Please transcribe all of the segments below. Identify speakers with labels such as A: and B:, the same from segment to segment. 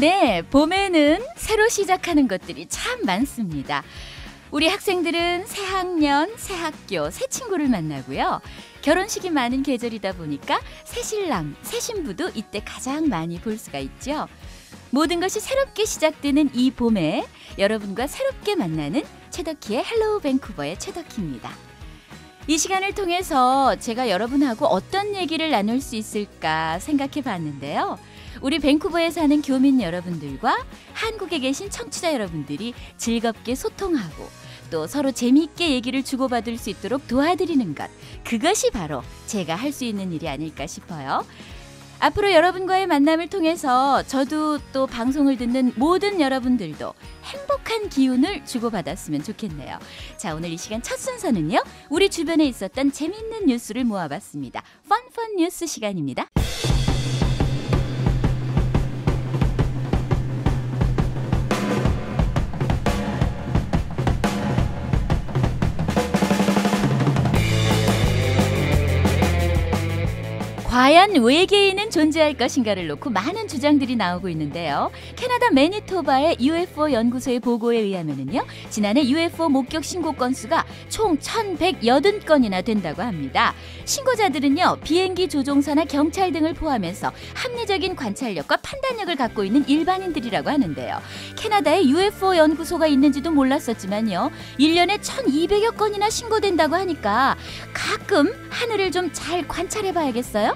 A: 네, 봄에는 새로 시작하는 것들이 참 많습니다. 우리 학생들은 새 학년, 새 학교, 새 친구를 만나고요. 결혼식이 많은 계절이다 보니까 새 신랑, 새 신부도 이때 가장 많이 볼 수가 있죠. 모든 것이 새롭게 시작되는 이 봄에 여러분과 새롭게 만나는 최덕희의 헬로우 밴쿠버의 최덕희입니다. 이 시간을 통해서 제가 여러분하고 어떤 얘기를 나눌 수 있을까 생각해 봤는데요. 우리 밴쿠버에 사는 교민 여러분들과 한국에 계신 청취자 여러분들이 즐겁게 소통하고 또 서로 재미있게 얘기를 주고받을 수 있도록 도와드리는 것, 그것이 바로 제가 할 수 있는 일이 아닐까 싶어요. 앞으로 여러분과의 만남을 통해서 저도 또 방송을 듣는 모든 여러분들도 행복한 기운을 주고받았으면 좋겠네요. 자, 오늘 이 시간 첫 순서는요, 우리 주변에 있었던 재밌는 뉴스를 모아봤습니다. 펀펀 뉴스 시간입니다. 과연 외계인은 존재할 것인가를 놓고 많은 주장들이 나오고 있는데요. 캐나다 매니토바의 UFO 연구소의 보고에 의하면요, 지난해 UFO 목격 신고 건수가 총 1,180건이나 된다고 합니다. 신고자들은요, 비행기 조종사나 경찰 등을 포함해서 합리적인 관찰력과 판단력을 갖고 있는 일반인들이라고 하는데요. 캐나다에 UFO 연구소가 있는지도 몰랐었지만요, 1년에 1,200여 건이나 신고된다고 하니까 가끔 하늘을 좀 잘 관찰해 봐야겠어요?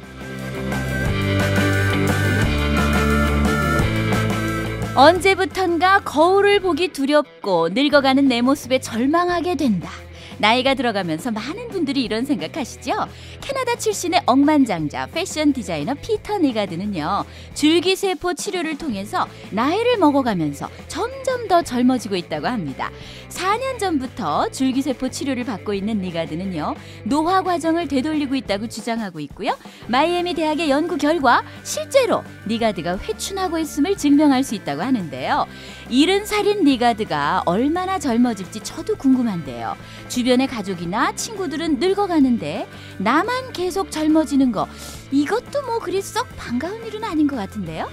A: 언제부턴가 거울을 보기 두렵고 늙어가는 내 모습에 절망하게 된다. 나이가 들어가면서 많은 분들이 이런 생각하시죠? 캐나다 출신의 억만장자 패션 디자이너 피터 니가드는요, 줄기세포 치료를 통해서 나이를 먹어가면서 점점 더 젊어지고 있다고 합니다. 4년 전부터 줄기세포 치료를 받고 있는 니가드는요, 노화 과정을 되돌리고 있다고 주장하고 있고요. 마이애미 대학의 연구 결과 실제로 니가드가 회춘하고 있음을 증명할 수 있다고 하는데요. 70살인 니가드가 얼마나 젊어질지 저도 궁금한데요. 주변의 가족이나 친구들은 늙어가는데 나만 계속 젊어지는 거, 이것도 뭐 그리 썩 반가운 일은 아닌 것 같은데요.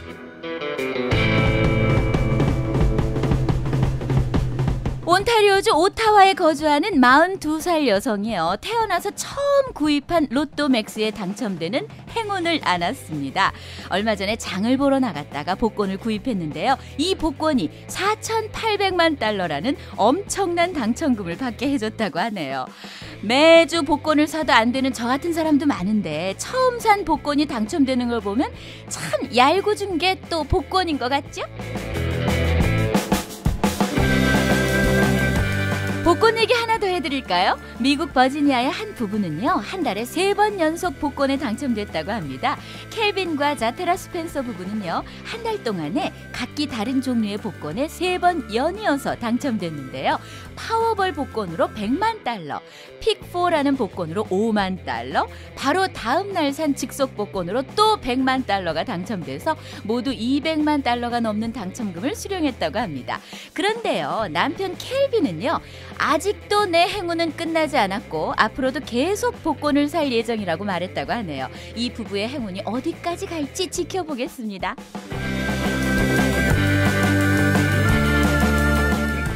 A: 온타리오주 오타와에 거주하는 42살 여성이요, 태어나서 처음 구입한 로또 맥스에 당첨되는 행운을 안았습니다. 얼마 전에 장을 보러 나갔다가 복권을 구입했는데요, 이 복권이 4,800만 달러라는 엄청난 당첨금을 받게 해줬다고 하네요. 매주 복권을 사도 안 되는 저 같은 사람도 많은데 처음 산 복권이 당첨되는 걸 보면 참 얄궂은 게 또 복권인 것 같죠? 복권 얘기 하나 더 해드릴까요? 미국 버지니아의 한 부부는요, 한 달에 3번 연속 복권에 당첨됐다고 합니다. 켈빈과 자테라 스펜서 부부는요, 한 달 동안에 각기 다른 종류의 복권에 3번 연이어서 당첨됐는데요. 파워볼 복권으로 100만 달러, 픽4라는 복권으로 5만 달러, 바로 다음 날 산 즉석 복권으로 또 100만 달러가 당첨돼서 모두 200만 달러가 넘는 당첨금을 수령했다고 합니다. 그런데요, 남편 켈빈은요, 아직도 내 행운은 끝나지 않았고 앞으로도 계속 복권을 살 예정이라고 말했다고 하네요. 이 부부의 행운이 어디까지 갈지 지켜보겠습니다.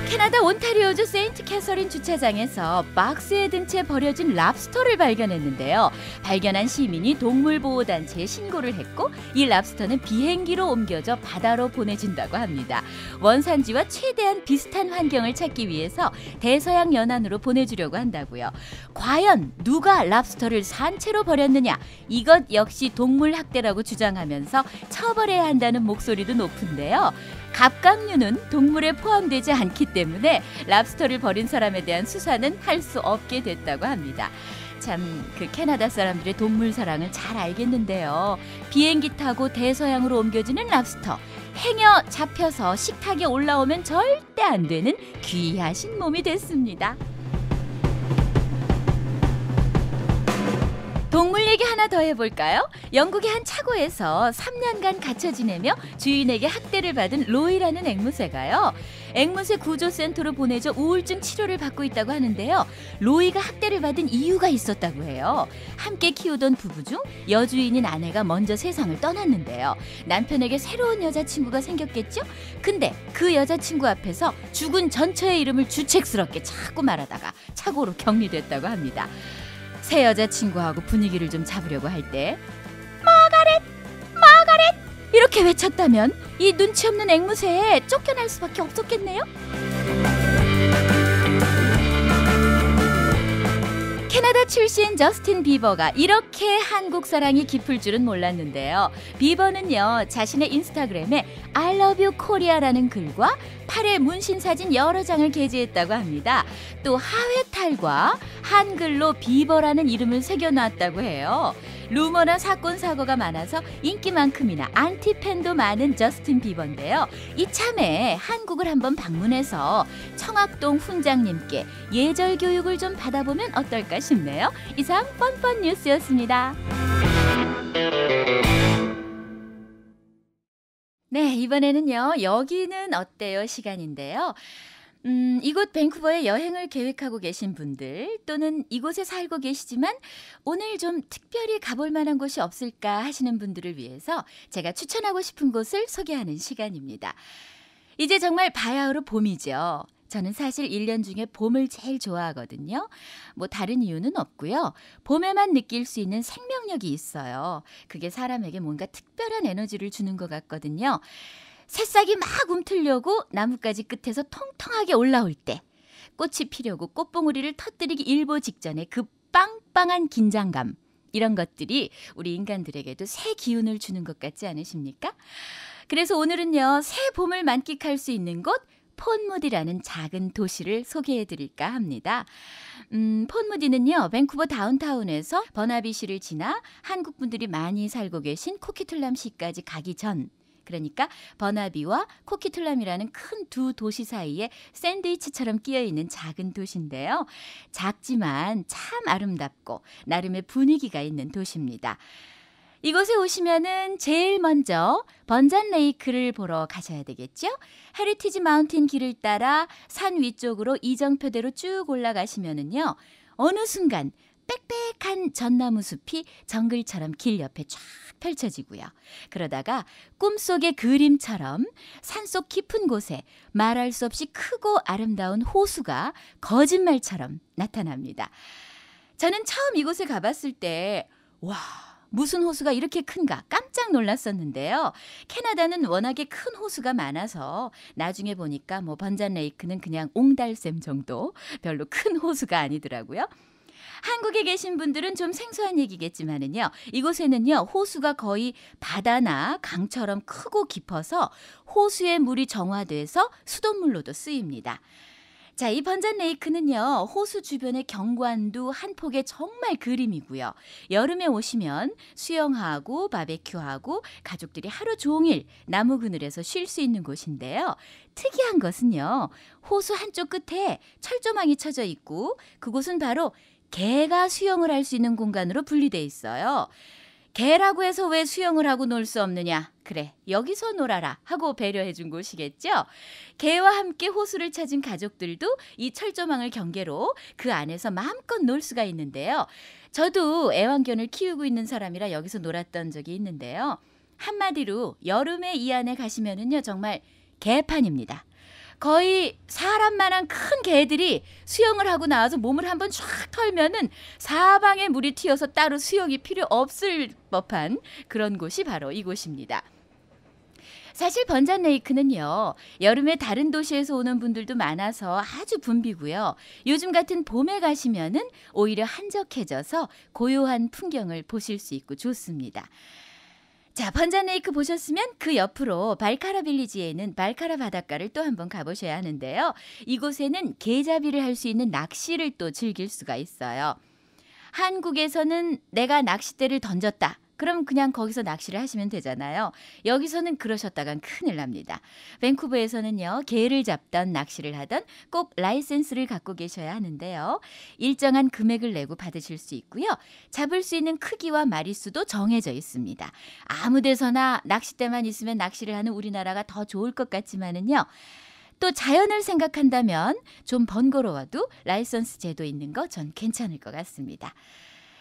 A: 캐나다 온타리오주 세인트 캐서린 주차장에서 박스에 든 채 버려진 랍스터를 발견했는데요. 발견한 시민이 동물보호단체에 신고를 했고, 이 랍스터는 비행기로 옮겨져 바다로 보내진다고 합니다. 원산지와 최대한 비슷한 환경을 찾기 위해서 대서양 연안으로 보내주려고 한다고요. 과연 누가 랍스터를 산채로 버렸느냐? 이것 역시 동물학대라고 주장하면서 처벌해야 한다는 목소리도 높은데요. 갑각류는 동물에 포함되지 않기 때문에 랍스터를 버린 사람에 대한 수사는 할 수 없게 됐다고 합니다. 참, 그 캐나다 사람들의 동물 사랑을 잘 알겠는데요. 비행기 타고 대서양으로 옮겨지는 랍스터, 행여 잡혀서 식탁에 올라오면 절대 안 되는 귀하신 몸이 됐습니다. 동물 얘기 하나 더 해볼까요? 영국의 한 차고에서 3년간 갇혀 지내며 주인에게 학대를 받은 로이라는 앵무새가요, 앵무새 구조센터로 보내져 우울증 치료를 받고 있다고 하는데요. 로이가 학대를 받은 이유가 있었다고 해요. 함께 키우던 부부 중 여주인인 아내가 먼저 세상을 떠났는데요. 남편에게 새로운 여자친구가 생겼겠죠? 근데 그 여자친구 앞에서 죽은 전처의 이름을 주책스럽게 자꾸 말하다가 착오로 격리됐다고 합니다. 새 여자친구하고 분위기를 좀 잡으려고 할 때 마가렛! 마가렛! 이렇게 외쳤다면 이 눈치 없는 앵무새에 쫓겨날 수밖에 없었겠네요. 캐나다 출신 저스틴 비버가 이렇게 한국 사랑이 깊을 줄은 몰랐는데요. 비버는요, 자신의 인스타그램에 I love you Korea라는 글과 팔에 문신 사진 여러 장을 게재했다고 합니다. 또 하회탈과 한글로 비버라는 이름을 새겨놨다고 해요. 루머나 사건 사고가 많아서 인기만큼이나 안티팬도 많은 저스틴 비버인데요. 이참에 한국을 한번 방문해서 청학동 훈장님께 예절 교육을 좀 받아보면 어떨까 싶네요. 이상 뻔뻔 뉴스였습니다. 네, 이번에는요, 여기는 어때요 시간인데요. 이곳 밴쿠버에 여행을 계획하고 계신 분들, 또는 이곳에 살고 계시지만 오늘 좀 특별히 가볼 만한 곳이 없을까 하시는 분들을 위해서 제가 추천하고 싶은 곳을 소개하는 시간입니다. 이제 정말 바야흐로 봄이죠. 저는 사실 1년 중에 봄을 제일 좋아하거든요. 뭐 다른 이유는 없고요. 봄에만 느낄 수 있는 생명력이 있어요. 그게 사람에게 뭔가 특별한 에너지를 주는 것 같거든요. 새싹이 막 움트려고 나뭇가지 끝에서 통통하게 올라올 때, 꽃이 피려고 꽃봉오리를 터뜨리기 일보 직전에 그 빵빵한 긴장감, 이런 것들이 우리 인간들에게도 새 기운을 주는 것 같지 않으십니까? 그래서 오늘은요, 새 봄을 만끽할 수 있는 곳 폰무디라는 작은 도시를 소개해드릴까 합니다. 폰무디는요, 밴쿠버 다운타운에서 버나비시를 지나 한국 분들이 많이 살고 계신 코키툴람시까지 가기 전, 그러니까 버나비와 코키툴람이라는 큰 두 도시 사이에 샌드위치처럼 끼어있는 작은 도시인데요. 작지만 참 아름답고 나름의 분위기가 있는 도시입니다. 이곳에 오시면은 제일 먼저 번잔 레이크를 보러 가셔야 되겠죠? 헤리티지 마운틴 길을 따라 산 위쪽으로 이정표대로 쭉 올라가시면은요, 어느 순간 빽빽한 전나무 숲이 정글처럼 길 옆에 쫙 펼쳐지고요. 그러다가 꿈속의 그림처럼 산속 깊은 곳에 말할 수 없이 크고 아름다운 호수가 거짓말처럼 나타납니다. 저는 처음 이곳에 가봤을 때 와, 무슨 호수가 이렇게 큰가 깜짝 놀랐었는데요. 캐나다는 워낙에 큰 호수가 많아서 나중에 보니까 뭐 번잔 레이크는 그냥 옹달샘 정도, 별로 큰 호수가 아니더라고요. 한국에 계신 분들은 좀 생소한 얘기겠지만은요, 이곳에는요, 호수가 거의 바다나 강처럼 크고 깊어서 호수의 물이 정화돼서 수돗물로도 쓰입니다. 자, 이 번잔 레이크는요, 호수 주변의 경관도 한 폭의 정말 그림이고요. 여름에 오시면 수영하고 바베큐하고 가족들이 하루 종일 나무 그늘에서 쉴 수 있는 곳인데요. 특이한 것은요, 호수 한쪽 끝에 철조망이 쳐져 있고 그곳은 바로 개가 수영을 할 수 있는 공간으로 분리돼 있어요. 개라고 해서 왜 수영을 하고 놀 수 없느냐? 그래, 여기서 놀아라 하고 배려해 준 곳이겠죠? 개와 함께 호수를 찾은 가족들도 이 철조망을 경계로 그 안에서 마음껏 놀 수가 있는데요. 저도 애완견을 키우고 있는 사람이라 여기서 놀았던 적이 있는데요. 한마디로 여름에 이 안에 가시면은요, 정말 개판입니다. 거의 사람만한 큰 개들이 수영을 하고 나와서 몸을 한번 쫙 털면은 사방에 물이 튀어서 따로 수영이 필요 없을 법한 그런 곳이 바로 이곳입니다. 사실 번잔 레이크는요, 여름에 다른 도시에서 오는 분들도 많아서 아주 붐비고요. 요즘 같은 봄에 가시면은 오히려 한적해져서 고요한 풍경을 보실 수 있고 좋습니다. 자, 번잔 레이크 보셨으면 그 옆으로 발카라 빌리지에 있는 발카라 바닷가를 또 한번 가보셔야 하는데요. 이곳에는 개잡이를 할 수 있는 낚시를 또 즐길 수가 있어요. 한국에서는 내가 낚싯대를 던졌다, 그럼 그냥 거기서 낚시를 하시면 되잖아요. 여기서는 그러셨다간 큰일 납니다. 밴쿠버에서는요, 개를 잡던 낚시를 하던 꼭 라이센스를 갖고 계셔야 하는데요. 일정한 금액을 내고 받으실 수 있고요. 잡을 수 있는 크기와 마리수도 정해져 있습니다. 아무 데서나 낚싯대만 있으면 낚시를 하는 우리나라가 더 좋을 것 같지만은요, 또 자연을 생각한다면 좀 번거로워도 라이선스 제도 있는 거 전 괜찮을 것 같습니다.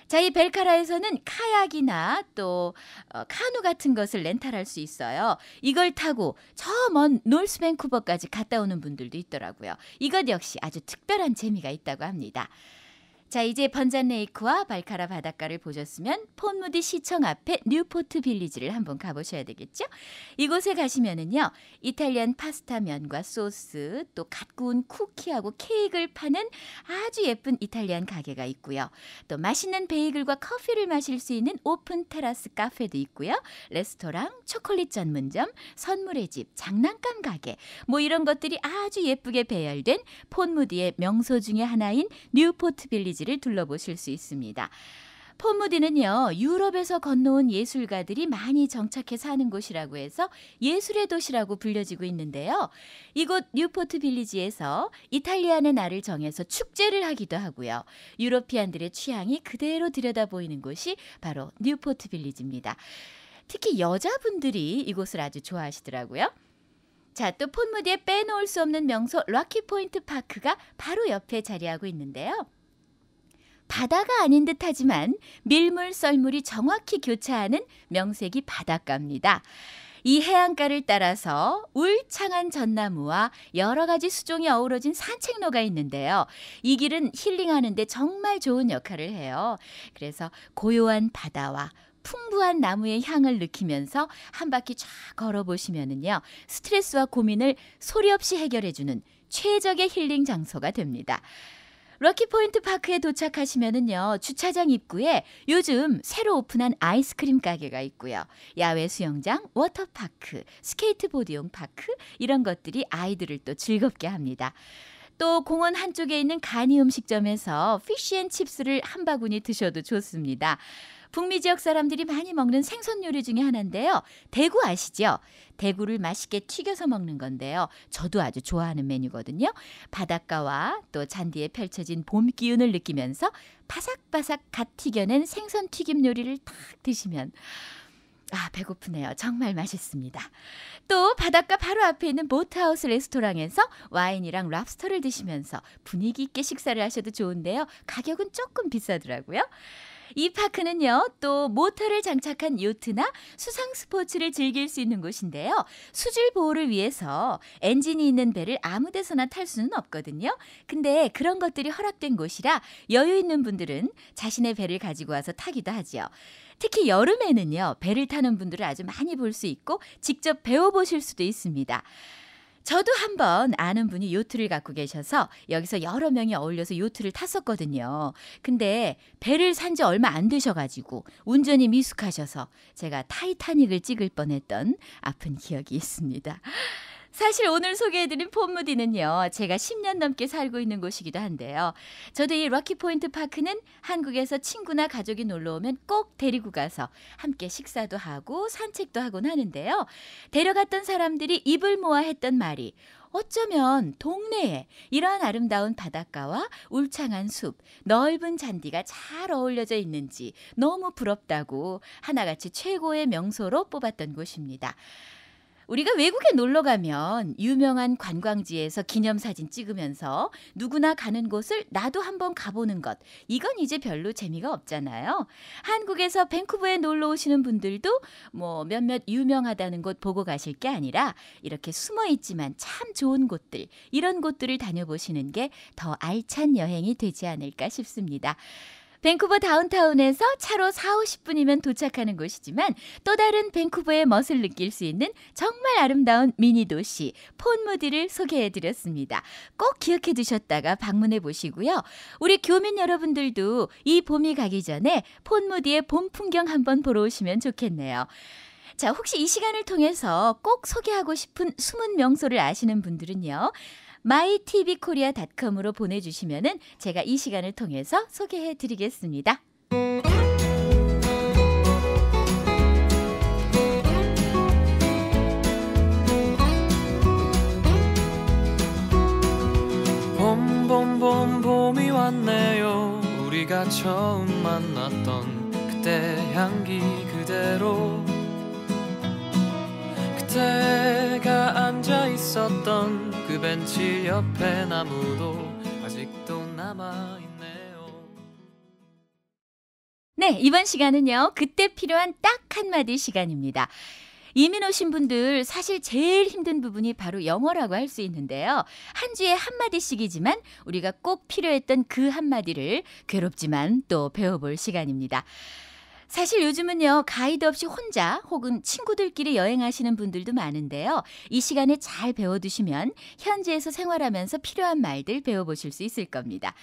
A: 자, 이 벨카라에서는 카약이나 또 카누 같은 것을 렌탈할 수 있어요. 이걸 타고 저 먼 노스 밴쿠버까지 갔다 오는 분들도 있더라고요. 이것 역시 아주 특별한 재미가 있다고 합니다. 자, 이제 번잔 레이크와 발카라 바닷가를 보셨으면 폰무디 시청 앞에 뉴포트 빌리지를 한번 가보셔야 되겠죠? 이곳에 가시면은요, 이탈리안 파스타 면과 소스, 또 갓 구운 쿠키하고 케이크를 파는 아주 예쁜 이탈리안 가게가 있고요. 또 맛있는 베이글과 커피를 마실 수 있는 오픈 테라스 카페도 있고요. 레스토랑, 초콜릿 전문점, 선물의 집, 장난감 가게, 뭐 이런 것들이 아주 예쁘게 배열된 폰무디의 명소 중에 하나인 뉴포트 빌리지 를 둘러보실 수 있습니다. 폰무디는요, 유럽에서 건너온 예술가들이 많이 정착해 사는 곳이라고 해서 예술의 도시라고 불려지고 있는데요. 이곳 뉴포트 빌리지에서 이탈리안의 날을 정해서 축제를 하기도 하고요. 유로피안들의 취향이 그대로 들여다보이는 곳이 바로 뉴포트 빌리지입니다. 특히 여자분들이 이곳을 아주 좋아하시더라고요. 자, 또 폰무디에 빼놓을 수 없는 명소 럭키포인트 파크가 바로 옆에 자리하고 있는데요. 바다가 아닌 듯하지만 밀물 썰물이 정확히 교차하는 명색이 바닷가입니다. 이 해안가를 따라서 울창한 전나무와 여러 가지 수종이 어우러진 산책로가 있는데요. 이 길은 힐링하는 데 정말 좋은 역할을 해요. 그래서 고요한 바다와 풍부한 나무의 향을 느끼면서 한 바퀴 쫙 걸어보시면은요, 스트레스와 고민을 소리 없이 해결해주는 최적의 힐링 장소가 됩니다. 럭키포인트 파크에 도착하시면은요, 주차장 입구에 요즘 새로 오픈한 아이스크림 가게가 있고요. 야외 수영장, 워터파크, 스케이트보드용 파크, 이런 것들이 아이들을 또 즐겁게 합니다. 또 공원 한쪽에 있는 가니 음식점에서 피쉬앤칩스를 한 바구니 드셔도 좋습니다. 북미 지역 사람들이 많이 먹는 생선 요리 중에 하나인데요. 대구 아시죠? 대구를 맛있게 튀겨서 먹는 건데요. 저도 아주 좋아하는 메뉴거든요. 바닷가와 또 잔디에 펼쳐진 봄 기운을 느끼면서 바삭바삭 갓 튀겨낸 생선 튀김 요리를 탁 드시면 배고프네요. 정말 맛있습니다. 또 바닷가 바로 앞에 있는 보트하우스 레스토랑에서 와인이랑 랍스터를 드시면서 분위기 있게 식사를 하셔도 좋은데요. 가격은 조금 비싸더라고요. 이 파크는요, 또 모터를 장착한 요트나 수상 스포츠를 즐길 수 있는 곳인데요. 수질 보호를 위해서 엔진이 있는 배를 아무 데서나 탈 수는 없거든요. 근데 그런 것들이 허락된 곳이라 여유 있는 분들은 자신의 배를 가지고 와서 타기도 하죠. 특히 여름에는요, 배를 타는 분들을 아주 많이 볼 수 있고 직접 배워보실 수도 있습니다. 저도 한번 아는 분이 요트를 갖고 계셔서 여기서 여러 명이 어울려서 요트를 탔었거든요. 근데 배를 산 지 얼마 안 되셔가지고 운전이 미숙하셔서 제가 타이타닉을 찍을 뻔했던 아픈 기억이 있습니다. 사실 오늘 소개해드린 폰무디는요, 제가 10년 넘게 살고 있는 곳이기도 한데요. 저도 이 럭키포인트 파크는 한국에서 친구나 가족이 놀러오면 꼭 데리고 가서 함께 식사도 하고 산책도 하곤 하는데요. 데려갔던 사람들이 입을 모아 했던 말이, 어쩌면 동네에 이러한 아름다운 바닷가와 울창한 숲, 넓은 잔디가 잘 어울려져 있는지 너무 부럽다고 하나같이 최고의 명소로 뽑았던 곳입니다. 우리가 외국에 놀러 가면 유명한 관광지에서 기념사진 찍으면서 누구나 가는 곳을 나도 한번 가보는 것, 이건 이제 별로 재미가 없잖아요. 한국에서 밴쿠버에 놀러 오시는 분들도 뭐 몇몇 유명하다는 곳 보고 가실 게 아니라 이렇게 숨어있지만 참 좋은 곳들, 이런 곳들을 다녀보시는 게 더 알찬 여행이 되지 않을까 싶습니다. 밴쿠버 다운타운에서 차로 40-50분이면 도착하는 곳이지만 또 다른 밴쿠버의 멋을 느낄 수 있는 정말 아름다운 미니 도시 폰무디를 소개해드렸습니다. 꼭 기억해 두셨다가 방문해 보시고요. 우리 교민 여러분들도 이 봄이 가기 전에 폰무디의 봄 풍경 한번 보러 오시면 좋겠네요. 자, 혹시 이 시간을 통해서 꼭 소개하고 싶은 숨은 명소를 아시는 분들은요, mytvkorea.com으로 보내주시면 제가 이 시간을 통해서 소개해드리겠습니다.
B: 봄이 왔네요. 우리가 처음 만났던 그때 향기 그대로, 그때가 앉아 있었던 그 벤치 옆에 나무도 아직도 남아있네요.
A: 네, 이번 시간은요. 그때 필요한 딱 한마디 시간입니다. 이민 오신 분들 사실 제일 힘든 부분이 바로 영어라고 할 수 있는데요. 한 주에 한마디씩이지만 우리가 꼭 필요했던 그 한마디를 괴롭지만 또 배워볼 시간입니다. 사실 요즘은요. 가이드 없이 혼자 혹은 친구들끼리 여행하시는 분들도 많은데요. 이 시간에 잘 배워두시면 현지에서 생활하면서 필요한 말들 배워보실 수 있을 겁니다.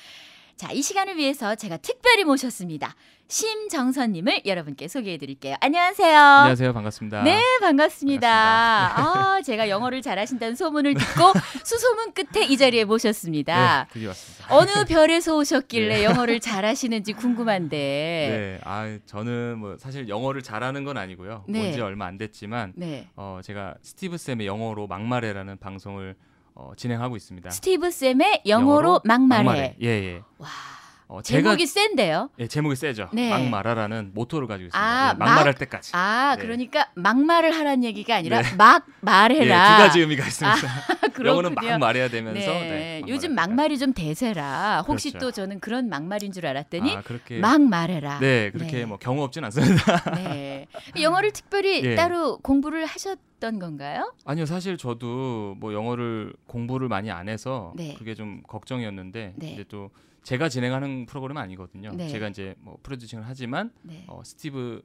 A: 자, 이 시간을 위해서 제가 특별히 모셨습니다. 심정선님을 여러분께 소개해드릴게요. 안녕하세요.
C: 안녕하세요. 반갑습니다.
A: 네, 반갑습니다.
C: 반갑습니다.
A: 제가 영어를 잘하신다는 소문을 듣고 수소문 끝에 이 자리에 모셨습니다.
C: 네, 드디어 왔습니다.
A: 어느 별에서 오셨길래
C: 네.
A: 영어를 잘하시는지 궁금한데.
C: 네, 저는 뭐 사실 영어를 잘하는 건 아니고요.
A: 네.
C: 온지 얼마 안 됐지만
A: 네.
C: 제가 스티브 쌤의 영어로 막말해라는 방송을 진행하고 있습니다.
A: 스티브 쌤의 영어로 막말해.
C: 예.
A: 와,
C: 제가
A: 제목이 센데요.
C: 예, 제목이 세죠.
A: 네.
C: 막말하라는 모토를 가지고 있습니다.
A: 아,
C: 예, 막말할 때까지.
A: 아,
C: 네.
A: 그러니까 막말을 하라는 얘기가 아니라
C: 네.
A: 막
C: 예,
A: 말해라.
C: 두 가지 의미가 있습니다.
A: 그렇군요.
C: 영어는 막 말해야 되면서
A: 네.
C: 막말할
A: 요즘
C: 때까지.
A: 막말이 좀 대세라. 혹시
C: 그렇죠.
A: 또 저는 그런 막말인 줄 알았더니
C: 그렇게
A: 막 말해라.
C: 네, 그렇게
A: 네.
C: 뭐 경우 없진 않습니다.
A: 네. 영어를 특별히
C: 예.
A: 따로 공부를 하셨던 건가요?
C: 아니요, 사실 저도 뭐 영어를 공부를 많이 안 해서
A: 네.
C: 그게 좀 걱정이었는데
A: 네.
C: 이제 또 제가 진행하는 프로그램은 아니거든요.
A: 네.
C: 제가 이제 뭐 프로듀싱을 하지만
A: 네.
C: 스티브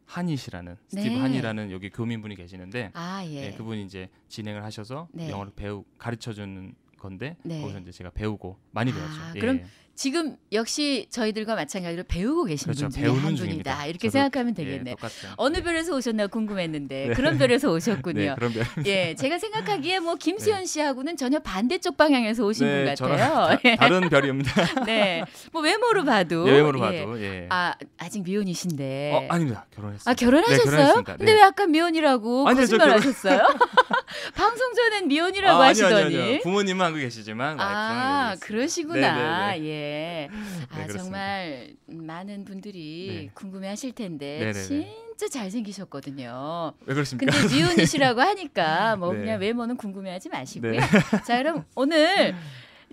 C: 한이시라는
A: 네.
C: 스티브 한이라는 여기 교민분이 계시는데
A: 아, 예.
C: 그분이 이제 진행을 하셔서
A: 네.
C: 영어를 가르쳐 주는 건데
A: 네.
C: 거기서 이제 제가 배우고 많이
A: 아,
C: 배웠죠.
A: 그럼 지금 역시 저희들과 마찬가지로 배우고 계신
C: 그렇죠.
A: 분 중에
C: 배우는
A: 한
C: 중입니다.
A: 분이다. 이렇게
C: 저도,
A: 생각하면
C: 예,
A: 되겠네요.
C: 똑같아요.
A: 어느
C: 예.
A: 별에서 오셨나 궁금했는데
C: 네.
A: 그런 별에서 오셨군요.
C: 네, 그런 별.
A: 예, 제가 생각하기에 뭐 김수현 씨하고는 전혀 반대쪽 방향에서 오신 분
C: 네,
A: 같아요. 예.
C: 다른 별입니다.
A: 네, 뭐 외모로 봐도.
C: 예, 외모로
A: 예.
C: 봐도. 예.
A: 아직 미혼이신데.
C: 아닙니다. 결혼했어요.
A: 아, 결혼하셨어요?
C: 네, 결혼했습니다.
A: 근데
C: 네.
A: 왜 아까 미혼이라고
C: 아니요, 저
A: 거짓말 하셨어요? 방송 전엔 미혼이라고 하시더니.
C: 아니요. 부모님은 하고 계시지만
A: 아,
C: 와이프는 여기 있습니다.
A: 그러시구나.
C: 네네네.
A: 예. 아,
C: 그렇습니다.
A: 정말 많은 분들이
C: 네.
A: 궁금해하실 텐데
C: 네네네.
A: 진짜
C: 왜
A: 잘생기셨거든요.
C: 그렇습니까?
A: 근데 미혼이시라고 하니까 뭐
C: 네.
A: 그냥 외모는 궁금해하지 마시고요.
C: 네.
A: 자, 그럼 오늘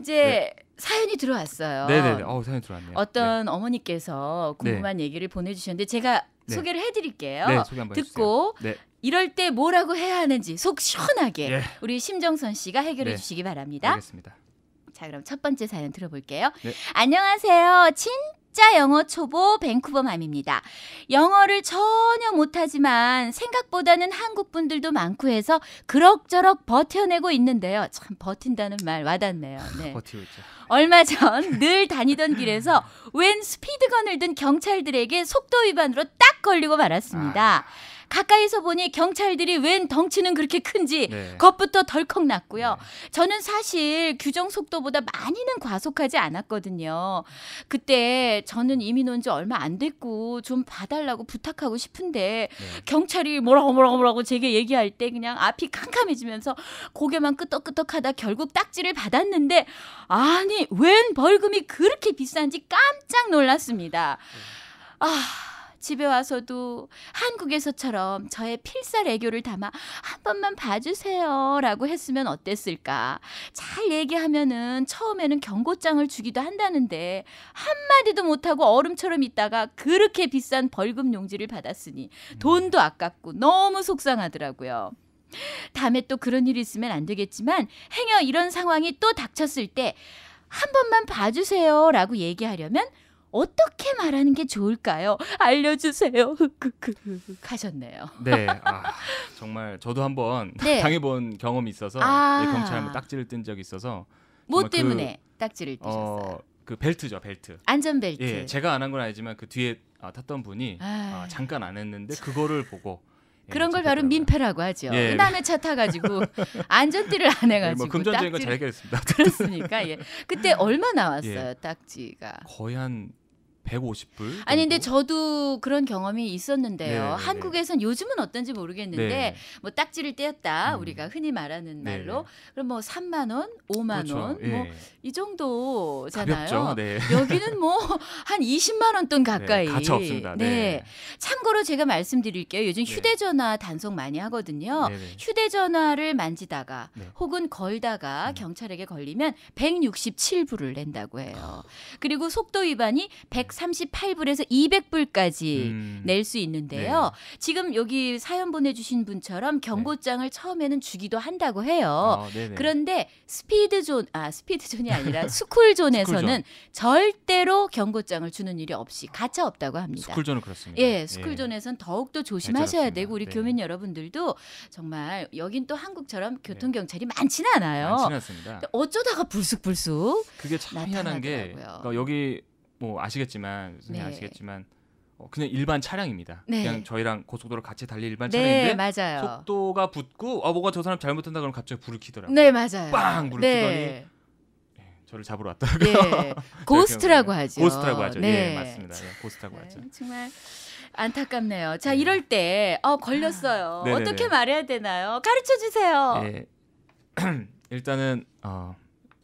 A: 이제 사연이 들어왔어요.
C: 네네네. 사연이 들어왔네요.
A: 어떤 어머니께서 궁금한 얘기를 보내주셨는데 제가
C: 네.
A: 소개를 해드릴게요.
C: 네, 소개 한번
A: 듣고
C: 해주세요. 네.
A: 이럴 때 뭐라고 해야 하는지 속 시원하게
C: 예.
A: 우리 심정선 씨가 해결해
C: 네.
A: 주시기 바랍니다.
C: 알겠습니다.
A: 자, 그럼 첫 번째 사연 들어볼게요.
C: 네.
A: 안녕하세요. 진짜 영어 초보 밴쿠버맘입니다. 영어를 전혀 못하지만 생각보다는 한국 분들도 많고 해서 그럭저럭 버텨내고 있는데요. 참 버틴다는 말 와닿네요. 네.
C: 버티고 있죠.
A: 얼마 전 늘 다니던 길에서 웬 스피드건을 든 경찰들에게 속도 위반으로 딱 걸리고 말았습니다. 가까이서 보니 경찰들이 웬 덩치는 그렇게 큰지
C: 네.
A: 겁부터 덜컥 났고요. 저는 사실 규정 속도보다 많이는 과속하지 않았거든요. 그때 저는 이민 온 지 얼마 안 됐고 좀 봐달라고 부탁하고 싶은데
C: 네.
A: 경찰이 뭐라고 제게 얘기할 때 그냥 앞이 캄캄해지면서 고개만 끄덕끄덕하다 결국 딱지를 받았는데 아니 웬 벌금이 그렇게 비싼지 깜짝 놀랐습니다. 집에 와서도 한국에서처럼 저의 필살 애교를 담아 한 번만 봐주세요 라고 했으면 어땠을까. 잘 얘기하면은 처음에는 경고장을 주기도 한다는데 한마디도 못하고 얼음처럼 있다가 그렇게 비싼 벌금 용지를 받았으니 돈도 아깝고 너무 속상하더라고요. 다음에 또 그런 일이 있으면 안 되겠지만 행여 이런 상황이 또 닥쳤을 때 한 번만 봐주세요 라고 얘기하려면 어떻게 말하는 게 좋을까요? 알려주세요. 하셨네요.
C: 네. 정말 저도 한번
A: 네.
C: 당해본 경험이 있어서
A: 아.
C: 예, 경찰 한번 딱지를 뜬 적이 있어서
A: 뭐
C: 정말
A: 때문에 딱지를 뜨셨어요?
C: 그 벨트죠, 벨트.
A: 안전벨트.
C: 예, 제가 안 한 건 아니지만 그 뒤에 탔던 분이
A: 아.
C: 잠깐 안 했는데 그거를 보고
A: 그런 걸 바로
C: 잡혔더라고요.
A: 민폐라고 하죠.
C: 예.
A: 남의 차 타가지고 안전띠를 안 해가지고
C: 뭐 금전적인 거 잘 해결했습니다.
A: 그렇습니까? 예. 그때 얼마 나왔어요,
C: 예.
A: 딱지가?
C: 거의 한 150불.
A: 아니 근데 저도 그런 경험이 있었는데요.
C: 네네네.
A: 한국에선 요즘은 어떤지 모르겠는데
C: 네.
A: 뭐 딱지를 떼었다 우리가 흔히 말하는
C: 네네.
A: 말로 그럼 뭐 3만 원, 5만
C: 그렇죠.
A: 원,
C: 예.
A: 뭐 이 정도잖아요.
C: 가볍죠. 네.
A: 여기는 뭐 한 20만 원 돈 가까이.
C: 네, 가차 없습니다.
A: 네.
C: 네.
A: 참고로 제가 말씀드릴게요. 요즘
C: 네.
A: 휴대전화 단속 많이 하거든요.
C: 네네.
A: 휴대전화를 만지다가
C: 네.
A: 혹은 걸다가 경찰에게 걸리면 167불을 낸다고 해요. 그리고 속도 위반이 138불에서 200불까지 낼 수 있는데요. 지금 여기 사연 보내주신 분처럼 경고장을 처음에는 주기도 한다고 해요.
C: 네네.
A: 그런데 스피드존이 아니라 스쿨존에서는
C: 스쿨존.
A: 절대로 경고장을 주는 일이 없이 가차 없다고 합니다.
C: 스쿨존은 그렇습니다.
A: 예, 스쿨존에선 더욱더 조심하셔야
C: 알겠습니다.
A: 되고 우리
C: 네.
A: 교민 여러분들도 정말 여긴 또 한국처럼 교통경찰이 많지는 않아요.
C: 많지는 않습니다.
A: 근데 어쩌다가 불쑥불쑥
C: 그게 참 희한한 게
A: 나타나더라고요.
C: 그러니까 여기 뭐 아시겠지만 선생님
A: 네.
C: 아시겠지만 그냥 일반 차량입니다.
A: 네.
C: 그냥 저희랑 고속도로 같이 달릴 일반
A: 네,
C: 차량인데
A: 맞아요.
C: 속도가 붙고 뭐가 저 사람 잘못한다 그러면 갑자기 불을 켜더라고요.
A: 네, 맞아요.
C: 빵! 불을
A: 네.
C: 저를 잡으러 왔더라고요.
A: 예. 고스트라고 하죠.
C: 고스트라고 하죠.
A: 네.
C: 예, 맞습니다. 예, 고스트라고
A: 네,
C: 하죠.
A: 정말 안타깝네요. 자,
C: 네.
A: 이럴 때 걸렸어요.
C: 네네네.
A: 어떻게 말해야 되나요? 가르쳐 주세요.
C: 예. 일단은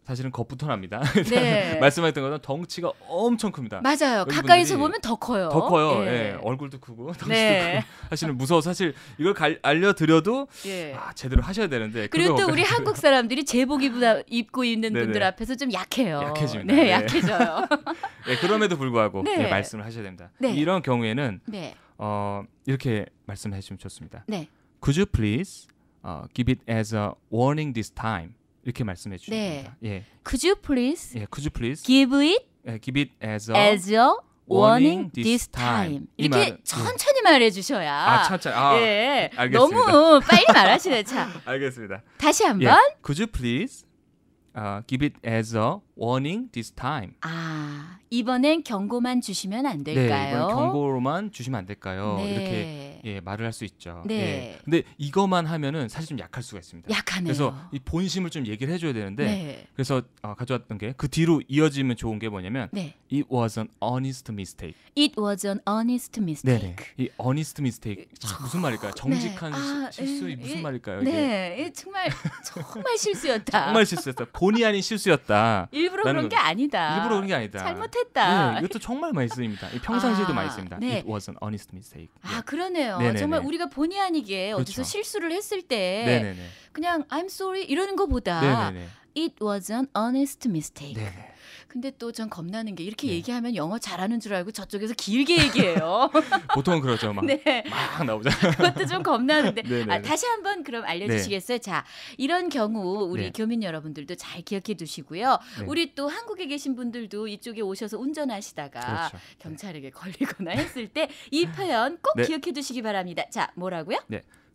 C: 사실은 겁부터 납니다.
A: 네.
C: 말씀하셨던 것은 덩치가 엄청 큽니다.
A: 맞아요.
C: 여기
A: 가까이서
C: 분들이
A: 보면 더 커요.
C: 더 커요.
A: 예.
C: 예, 얼굴도 크고 덩치도
A: 네.
C: 크고 사실은 무서워. 사실 이걸 알려드려도
A: 예.
C: 제대로 하셔야 되는데
A: 그리고 또
C: 그거
A: 우리 한국 사람들이 제복 입고 있는
C: 네네.
A: 분들 앞에서 좀 약해요.
C: 약해집니다.
A: 네,
C: 네.
A: 약해져요.
C: 예, 그럼에도 불구하고
A: 네.
C: 예, 말씀을 하셔야 됩니다.
A: 네.
C: 이런 경우에는
A: 네.
C: 이렇게 말씀해 주시면 좋습니다.
A: 네.
C: Could you please give it as a warning this time? 이렇게 말씀해 주시면
A: 네.
C: 됩니다. 예,
A: Could you please
C: 예, Could you please
A: give it
C: 예, give it as a
A: as a warning this time.
C: time. 이
A: 이렇게
C: 말은-
A: 천천히 말해 주셔야.
C: 천천히.
A: 예.
C: 알겠습니다.
A: 너무 빨리 말하시네. 자,
C: 알겠습니다.
A: 다시
C: 예,
A: 한번.
C: Could you please give it as a warning this time?
A: 이번엔 경고만 주시면 안
C: 네,
A: 될까요?
C: 이번 경고로만 주시면 안 될까요?
A: 네.
C: 이렇게 말을 할 수 있죠.
A: 네.
C: 예. 근데 이것만 하면은 사실 좀 약할 수가 있습니다.
A: 약하네요.
C: 그래서 이 본심을 좀 얘기를 해줘야 되는데
A: 네.
C: 그래서 가져왔던 게 그 뒤로 이어지면 좋은 게 뭐냐면
A: 네.
C: It was an honest mistake.
A: It was an honest mistake.
C: 네네. 이 honest mistake 무슨 말일까요? 정직한
A: 네.
C: 실수 무슨 말일까요? 이게
A: 네, 정말 실수였다.
C: 정말 실수였다. 본의 아닌 실수였다.
A: 일부러
C: 라는
A: 그런 게
C: 거-
A: 아니다.
C: 일부러 그런 게 아니다.
A: 잘못했다.
C: 네, 이것도 정말 많이 쓰입니다. 이 평상시에도
A: 아,
C: 많이 씁니다.
A: 네.
C: It was an honest mistake.
A: 그러네요.
C: 네네네.
A: 정말 우리가 본의 아니게 어디서
C: 그렇죠.
A: 실수를 했을 때
C: 네네네.
A: 그냥 I'm sorry 이러는 것보다
C: 네네네.
A: It was an honest mistake.
C: 네네.
A: 근데 또 전 겁나는 게 이렇게
C: 네.
A: 얘기하면 영어 잘하는 줄 알고 저쪽에서 길게 얘기해요.
C: 보통은 그러죠. 막,
A: 네.
C: 막 나오잖아요.
A: 그것도 좀 겁나는데
C: 네네.
A: 다시 한번 그럼 알려주시겠어요? 자, 이런 경우 우리
C: 네.
A: 교민 여러분들도 잘 기억해 두시고요.
C: 네.
A: 우리 또 한국에 계신 분들도 이쪽에 오셔서 운전하시다가
C: 그렇죠.
A: 경찰에게 걸리거나 했을 때 이 표현 꼭
C: 네.
A: 기억해 두시기 바랍니다. 자, 뭐라고요?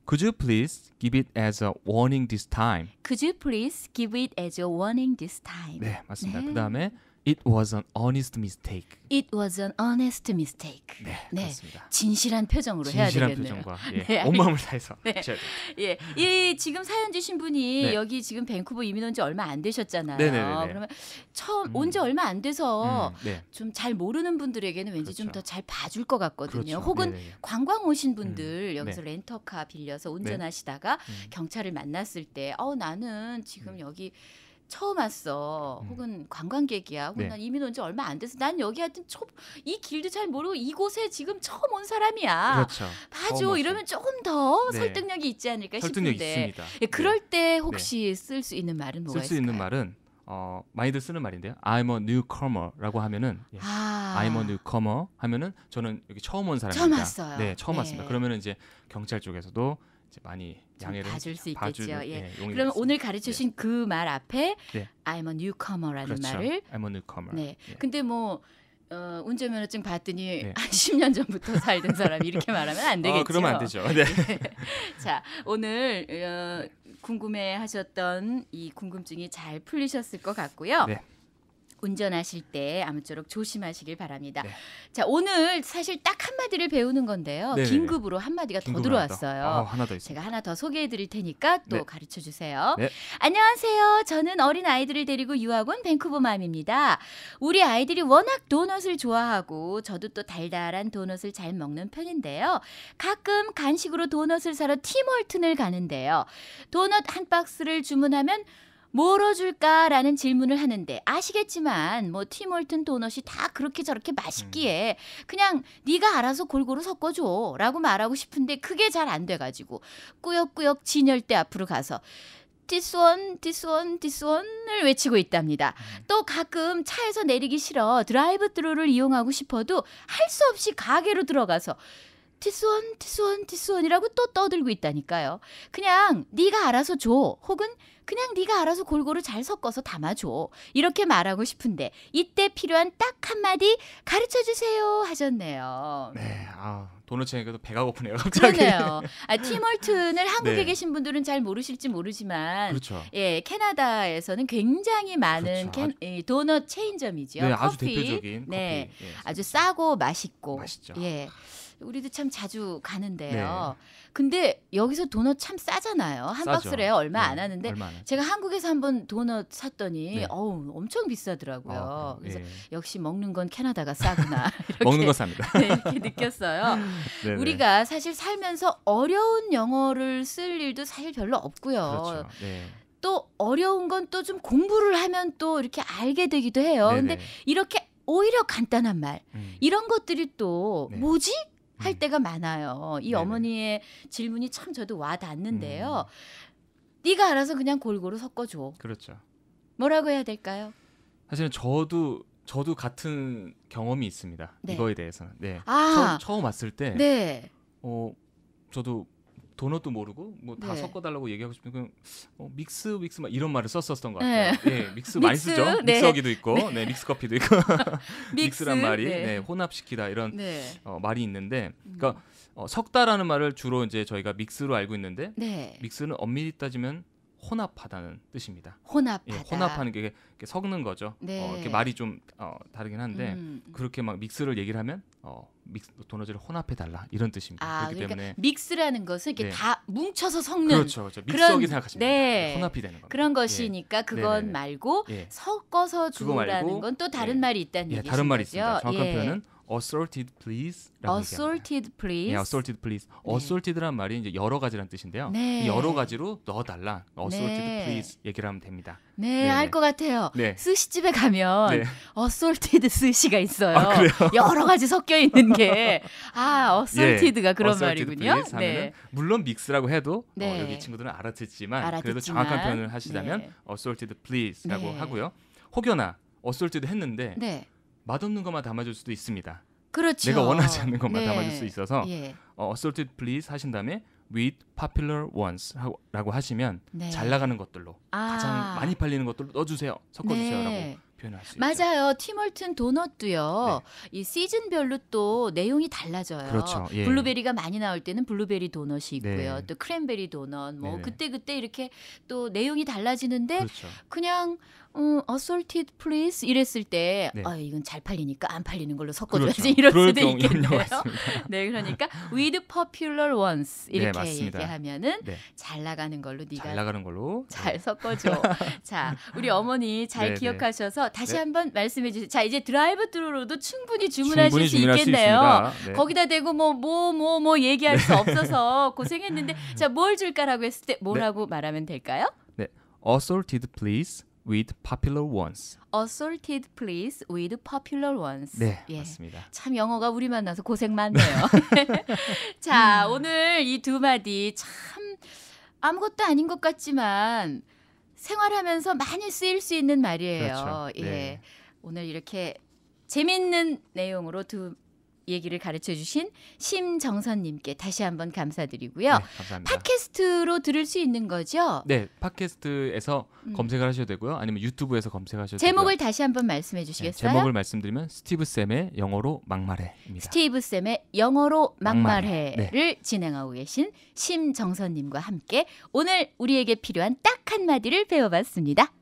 C: Could you please give it as a warning this time?
A: Could you please give it as a warning this time?
C: 네, 맞습니다.
A: 네.
C: 그다음에 It was an honest mistake.
A: It was an honest mistake.
C: 네, 그렇습니다.
A: 진실한 표정으로 해야
C: 진실한
A: 되겠네요.
C: 표정과
A: 네,
C: 온 마음을 다해서
A: 네.
C: 하셔야 돼요.
A: 예, 이 지금 사연 주신 분이
C: 네.
A: 여기 지금 밴쿠버 이민 온 지 얼마 안 되셨잖아요.
C: 네네네네.
A: 그러면 처음 온 지 얼마 안 돼서
C: 네.
A: 좀 잘 모르는 분들에게는 왠지 좀
C: 그렇죠.
A: 더 잘 봐줄 것 같거든요.
C: 그렇죠.
A: 혹은
C: 네네.
A: 관광 오신 분들 여기서
C: 네.
A: 렌터카 빌려서 운전하시다가 경찰을 만났을 때 나는 지금 여기 처음 왔어. 혹은 관광객이야. 혹은
C: 네.
A: 난 이민 온 지 얼마 안 돼서 난 여기 하여튼 이 길도 잘 모르고 이곳에 지금 처음 온 사람이야.
C: 그렇죠.
A: 봐줘.
C: 처음
A: 이러면 조금 더
C: 네.
A: 설득력이 있지 않을까
C: 설득력
A: 싶은데.
C: 있습니다.
A: 예, 그럴 때 혹시 쓸 수 있는 말은 뭐가
C: 쓸 수
A: 있을까요?
C: 있는 말은 많이들 쓰는 말인데요. I'm a newcomer라고 하면은 I'm a newcomer 하면은 저는 여기 처음 온 사람입니다.
A: 처음 왔어요.
C: 네, 처음
A: 네.
C: 왔습니다. 그러면은 이제 경찰 쪽에서도 이제 많이 양해를
A: 봐줄 수
C: 봐줄,
A: 있겠죠. 예.
C: 용의가
A: 그러면
C: 있습니다.
A: 오늘 가르쳐주신 그 말 앞에
C: 네.
A: I'm a newcomer라는
C: 그렇죠.
A: 말을
C: I'm a newcomer.
A: 네.
C: 예.
A: 근데 뭐 운전면허증 봤더니
C: 네.
A: 한 10년 전부터 살던 사람이 이렇게 말하면 안 되겠죠.
C: 그러면 안 되죠. 네.
A: 자, 오늘 궁금해하셨던 이 궁금증이 잘 풀리셨을 것 같고요.
C: 네.
A: 운전하실 때 아무쪼록 조심하시길 바랍니다.
C: 네.
A: 자, 오늘 사실 딱 한마디를 배우는 건데요.
C: 네네네.
A: 긴급으로 한마디가 더 들어왔어요.
C: 하나 더 있습니다.
A: 제가 하나 더 소개해 드릴 테니까 또
C: 네.
A: 가르쳐 주세요.
C: 네.
A: 안녕하세요. 저는 어린 아이들을 데리고 유학 온 밴쿠버맘입니다. 우리 아이들이 워낙 도넛을 좋아하고 저도 또 달달한 도넛을 잘 먹는 편인데요. 가끔 간식으로 도넛을 사러 티몰튼을 가는데요. 도넛 한 박스를 주문하면 뭐로 줄까라는 질문을 하는데 아시겠지만 뭐 티몰튼 도넛이 다 그렇게 저렇게 맛있기에 그냥 네가 알아서 골고루 섞어줘 라고 말하고 싶은데 그게 잘 안 돼가지고 꾸역꾸역 진열대 앞으로 가서 This one, this one, this one을 외치고 있답니다. 또 가끔 차에서 내리기 싫어 드라이브 스루를 이용하고 싶어도 할 수 없이 가게로 들어가서 This one, this one, this one이라고 또 떠들고 있다니까요. 그냥 네가 알아서 줘 혹은 그냥 네가 알아서 골고루 잘 섞어서 담아줘 이렇게 말하고 싶은데 이때 필요한 딱 한마디 가르쳐주세요 하셨네요.
C: 네, 도넛 얘기도 배가 고프네요. 갑자기.
A: 그러네요. 티몰튼을 한국에
C: 네.
A: 계신 분들은 잘 모르실지 모르지만
C: 그렇죠.
A: 예, 캐나다에서는 굉장히 많은
C: 그렇죠.
A: 도넛 체인점이죠.
C: 네, 아주
A: 커피.
C: 대표적인
A: 네,
C: 커피. 예,
A: 아주 싸고 맛있고
C: 맛있죠.
A: 예. 우리도 참 자주 가는데요.
C: 네.
A: 근데 여기서 도넛 참 싸잖아요. 한
C: 싸죠.
A: 박스에 얼마
C: 네,
A: 안 하는데
C: 얼마 안 하죠.
A: 제가 한국에서 한번 도넛 샀더니
C: 네.
A: 엄청 비싸더라고요. 그래서
C: 예.
A: 역시 먹는 건 캐나다가 싸구나. 이렇게,
C: 먹는 거 삽니다.
A: 네, 이렇게 느꼈어요.
C: 네네.
A: 우리가 사실 살면서 어려운 영어를 쓸 일도 사실 별로 없고요.
C: 그렇죠. 네.
A: 또 어려운 건 또 좀 공부를 하면 또 이렇게 알게 되기도 해요. 근데
C: 네네.
A: 이렇게 오히려 간단한 말 이런 것들이 또
C: 네.
A: 뭐지? 할 때가 많아요. 이
C: 네네.
A: 어머니의 질문이 참 저도 와 닿는데요. 네가 알아서 그냥 골고루 섞어줘.
C: 그렇죠.
A: 뭐라고 해야 될까요?
C: 사실은 저도 같은 경험이 있습니다.
A: 네.
C: 이거에 대해서는. 네.
A: 아,
C: 처음 왔을 때
A: 네.
C: 저도 도넛도 모르고 뭐 다
A: 네.
C: 섞어달라고 얘기하고 싶으면 믹스 막 이런 말을 썼었던 것
A: 네.
C: 같아요. 예, 믹스 많이
A: 믹스,
C: 쓰죠.
A: 네.
C: 믹서기도 있고, 네, 믹스 커피도 있고,
A: 믹스,
C: 믹스란 말이
A: 네.
C: 네, 혼합시키다 이런
A: 네.
C: 말이 있는데, 그러니까 섞다라는 말을 주로 이제 저희가 믹스로 알고 있는데,
A: 네.
C: 믹스는 엄밀히 따지면 혼합하다는 뜻입니다.
A: 혼합하다.
C: 예, 혼합하는 게 이렇게 섞는 거죠.
A: 네.
C: 이렇게 말이 좀 다르긴 한데 그렇게 막 믹스를 얘기를 하면 도넛을 혼합해 달라 이런 뜻입니다. 그렇기
A: 그러니까
C: 때문에
A: 믹스라는 것은 이렇게
C: 네.
A: 다 뭉쳐서 섞는
C: 그렇죠. 믹서기 생각하시면
A: 네.
C: 혼합이 되는 겁니다.
A: 그런 것이니까 그건
C: 네네네.
A: 말고
C: 예.
A: 섞어서
C: 그거
A: 주라는
C: 말고,
A: 건 또 다른
C: 예.
A: 말이 있다는
C: 예,
A: 얘기죠.
C: 다른 말이 있습니다. 정확한 표현은 assorted please라고 얘기합니다.
A: assorted please.
C: 예, assorted please. assorted란 말이 이제 여러 가지란 뜻인데요.
A: 네.
C: 이 여러 가지로 넣어달라. assorted
A: 네.
C: please 얘기를 하면 됩니다.
A: 네,
C: 네네.
A: 알 것 같아요.
C: 네.
A: 스시집에 가면
C: 네.
A: assorted 스시가 있어요.
C: 아, 그래요?
A: 여러 가지 섞여 있는 게 assorted가 그런
C: assorted
A: 말이군요.
C: please 하면은 물론 믹스라고 해도
A: 네.
C: 여기 친구들은 알아듣지만 그래도
A: 알아듣지만.
C: 정확한 표현을 하시자면
A: 네.
C: assorted please라고
A: 네.
C: 하고요. 혹여나 assorted 했는데
A: 네.
C: 맛없는 것만 담아줄 수도 있습니다.
A: 그렇죠.
C: 내가 원하지 않는 것만
A: 네.
C: 담아줄 수 있어서
A: 예.
C: assorted please 하신 다음에 with popular ones라고 하시면
A: 네.
C: 잘 나가는 것들로 가장 많이 팔리는 것들로 넣어주세요, 섞어주세요라고
A: 네.
C: 표현할 수 있죠.
A: 맞아요. 티몰튼 도넛도요. 이 시즌별로 또 내용이 달라져요.
C: 그렇죠. 예.
A: 블루베리가 많이 나올 때는 블루베리 도넛이 있고요.
C: 네.
A: 또 크랜베리 도넛 뭐
C: 네네.
A: 그때 이렇게 또 내용이 달라지는데
C: 그렇죠.
A: 그냥 assorted please 이랬을 때
C: 네.
A: 이건 잘 팔리니까 안 팔리는 걸로 섞어줘야지
C: 그렇죠.
A: 이럴
C: 그럴
A: 수도
C: 경우가
A: 있겠네요.
C: 있습니다.
A: 네, 그러니까 with popular ones 이렇게
C: 맞습니다.
A: 얘기하면은
C: 네.
A: 잘 나가는 걸로 네가
C: 잘 나가는 걸로
A: 잘 섞어줘. 자, 우리 어머니 잘
C: 네네.
A: 기억하셔서 다시
C: 네.
A: 한번 말씀해 주세요. 자, 이제 드라이브 스루로도 충분히 주문하실
C: 충분히
A: 수
C: 주문할 수
A: 있겠네요.
C: 있습니다. 네.
A: 거기다 대고 뭐 얘기할 수 없어서 고생했는데 자, 뭘 줄까라고 했을 때 뭐라고 말하면 될까요?
C: 네. assorted please with popular ones.
A: assorted please with popular ones.
C: 네,
A: 예.
C: 맞습니다.
A: 참 영어가 우리 만나서 고생 많네요. 자, 오늘 이 두 마디 참 아무것도 아닌 것 같지만 생활하면서 많이 쓰일 수 있는 말이에요.
C: 그렇죠.
A: 예.
C: 네.
A: 오늘 이렇게 재밌는 내용으로 두 얘기를 가르쳐 주신 심정선님께 다시 한번 감사드리고요.
C: 네, 감사합니다.
A: 팟캐스트로 들을 수 있는 거죠?
C: 네, 팟캐스트에서 검색을 하셔도 되고요. 아니면 유튜브에서 검색하셔도 되고요.
A: 제목을 다시 한번 말씀해
C: 네,
A: 주시겠어요?
C: 제목을 말씀드리면 스티브 쌤의 영어로 막말해입니다.
A: 스티브 쌤의 영어로 막말해를
C: 막말해.
A: 진행하고 계신 심정선님과 함께 오늘 우리에게 필요한 딱 한마디를 배워봤습니다.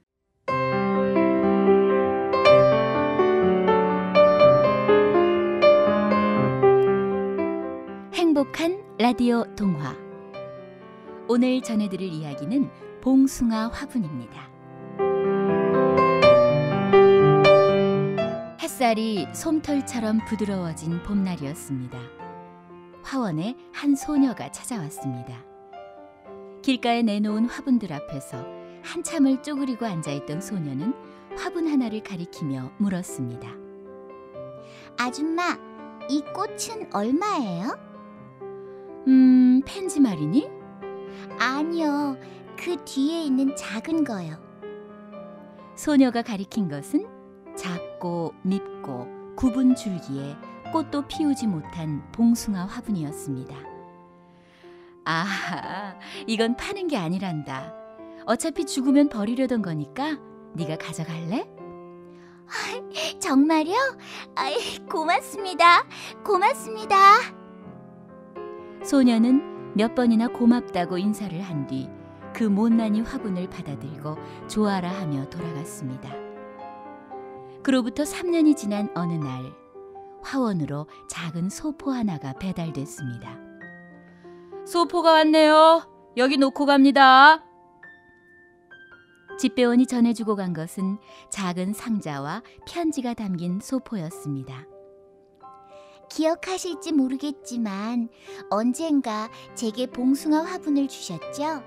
A: 행복한 라디오 동화. 오늘 전해드릴 이야기는 봉숭아 화분입니다. 햇살이 솜털처럼 부드러워진 봄날이었습니다. 화원에 한 소녀가 찾아왔습니다. 길가에 내놓은 화분들 앞에서 한참을 쪼그리고 앉아있던 소녀는 화분 하나를 가리키며 물었습니다.
D: 아줌마, 이 꽃은 얼마예요?
A: 펜지 말이니?
D: 아니요, 그 뒤에 있는 작은 거요.
A: 소녀가 가리킨 것은 작고 밉고 굽은 줄기에 꽃도 피우지 못한 봉숭아 화분이었습니다. 아, 이건 파는 게 아니란다. 어차피 죽으면 버리려던 거니까 네가 가져갈래?
D: 정말요? 고맙습니다. 고맙습니다.
A: 소녀는 몇 번이나 고맙다고 인사를 한 뒤 그 못난이 화분을 받아들고 좋아라 하며 돌아갔습니다. 그로부터 3년이 지난 어느 날, 화원으로 작은 소포 하나가 배달됐습니다. 소포가 왔네요. 여기 놓고 갑니다. 집배원이 전해주고 간 것은 작은 상자와 편지가 담긴 소포였습니다.
D: 기억하실지 모르겠지만 언젠가 제게 봉숭아 화분을 주셨죠?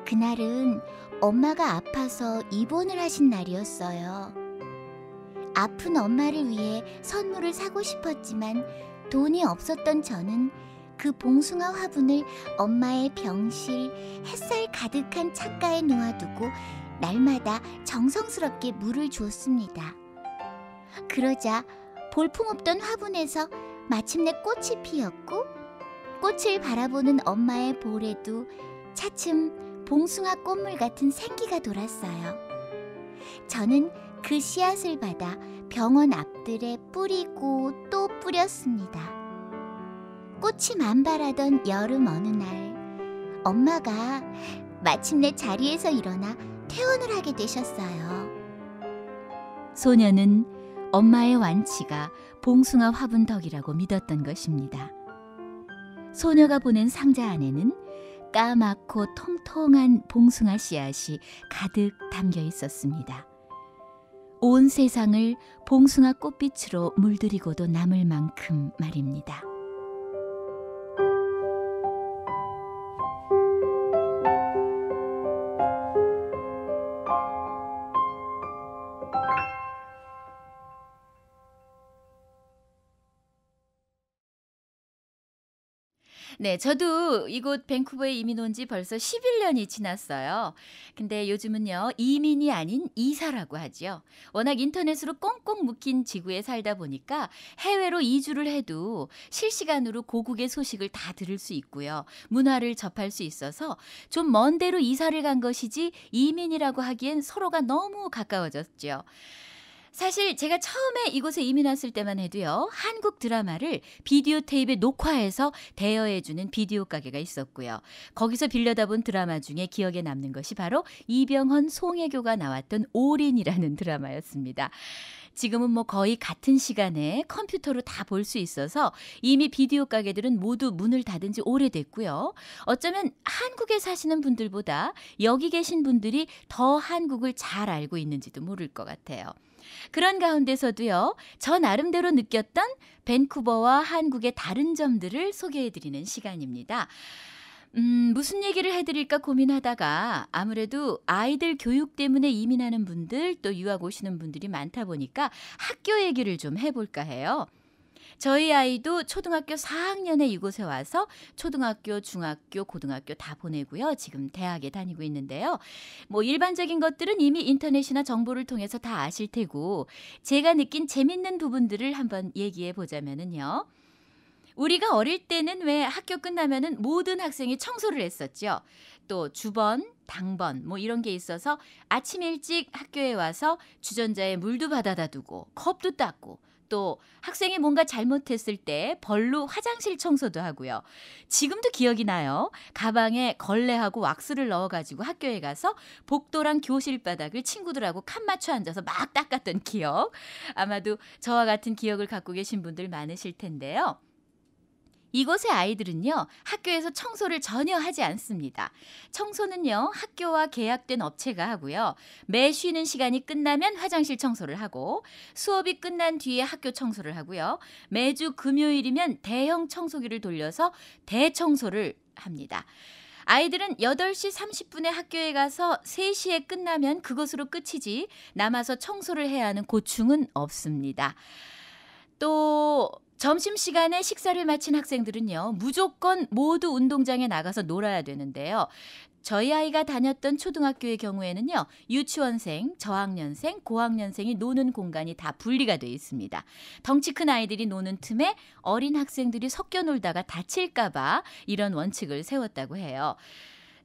D: 그날은 엄마가 아파서 입원을 하신 날이었어요. 아픈 엄마를 위해 선물을 사고 싶었지만 돈이 없었던 저는 그 봉숭아 화분을 엄마의 병실, 햇살 가득한 창가에 놓아두고 날마다 정성스럽게 물을 주었습니다. 그러자 볼품없던 화분에서 마침내 꽃이 피었고, 꽃을 바라보는 엄마의 볼에도 차츰 봉숭아 꽃물 같은 생기가 돌았어요. 저는 그 씨앗을 받아 병원 앞들에 뿌리고 또 뿌렸습니다. 꽃이 만발하던 여름 어느 날, 엄마가 마침내 자리에서 일어나 퇴원을 하게 되셨어요.
A: 소녀는 엄마의 완치가 봉숭아 화분 덕이라고 믿었던 것입니다. 소녀가 보낸 상자 안에는 까맣고 통통한 봉숭아 씨앗이 가득 담겨 있었습니다. 온 세상을 봉숭아 꽃빛으로 물들이고도 남을 만큼 말입니다. 네, 저도 이곳 밴쿠버에 이민 온 지 벌써 11년이 지났어요. 근데 요즘은요, 이민이 아닌 이사라고 하죠. 워낙 인터넷으로 꽁꽁 묶인 지구에 살다 보니까 해외로 이주를 해도 실시간으로 고국의 소식을 다 들을 수 있고요. 문화를 접할 수 있어서 좀 먼 데로 이사를 간 것이지 이민이라고 하기엔 서로가 너무 가까워졌죠. 사실 제가 처음에 이곳에 이민 왔을 때만 해도요, 한국 드라마를 비디오 테이프에 녹화해서 대여해주는 비디오 가게가 있었고요. 거기서 빌려다 본 드라마 중에 기억에 남는 것이 바로 이병헌, 송혜교가 나왔던 올인이라는 드라마였습니다. 지금은 뭐 거의 같은 시간에 컴퓨터로 다 볼 수 있어서 이미 비디오 가게들은 모두 문을 닫은 지 오래됐고요. 어쩌면 한국에 사시는 분들보다 여기 계신 분들이 더 한국을 잘 알고 있는지도 모를 것 같아요. 그런 가운데서도요, 저 나름대로 느꼈던 밴쿠버와 한국의 다른 점들을 소개해드리는 시간입니다. 무슨 얘기를 해드릴까 고민하다가 아무래도 아이들 교육 때문에 이민하는 분들, 또 유학 오시는 분들이 많다 보니까 학교 얘기를 좀 해볼까 해요. 저희 아이도 초등학교 4학년에 이곳에 와서 초등학교, 중학교, 고등학교 다 보내고요. 지금 대학에 다니고 있는데요. 뭐 일반적인 것들은 이미 인터넷이나 정보를 통해서 다 아실 테고, 제가 느낀 재밌는 부분들을 한번 얘기해 보자면은요. 우리가 어릴 때는 왜 학교 끝나면은 모든 학생이 청소를 했었죠. 또 주번, 당번 뭐 이런 게 있어서 아침 일찍 학교에 와서 주전자에 물도 받아다 두고 컵도 닦고, 또 학생이 뭔가 잘못했을 때 벌로 화장실 청소도 하고요. 지금도 기억이 나요. 가방에 걸레하고 왁스를 넣어가지고 학교에 가서 복도랑 교실 바닥을 친구들하고 칸 맞춰 앉아서 막 닦았던 기억. 아마도 저와 같은 기억을 갖고 계신 분들 많으실 텐데요. 이곳의 아이들은요, 학교에서 청소를 전혀 하지 않습니다. 청소는요, 학교와 계약된 업체가 하고요. 매 쉬는 시간이 끝나면 화장실 청소를 하고, 수업이 끝난 뒤에 학교 청소를 하고요. 매주 금요일이면 대형 청소기를 돌려서 대청소를 합니다. 아이들은 8시 30분에 학교에 가서 3시에 끝나면 그것으로 끝이지 남아서 청소를 해야 하는 고충은 없습니다. 또 점심시간에 식사를 마친 학생들은요, 무조건 모두 운동장에 나가서 놀아야 되는데요. 저희 아이가 다녔던 초등학교의 경우에는요, 유치원생, 저학년생, 고학년생이 노는 공간이 다 분리가 되어 있습니다. 덩치 큰 아이들이 노는 틈에 어린 학생들이 섞여 놀다가 다칠까 봐 이런 원칙을 세웠다고 해요.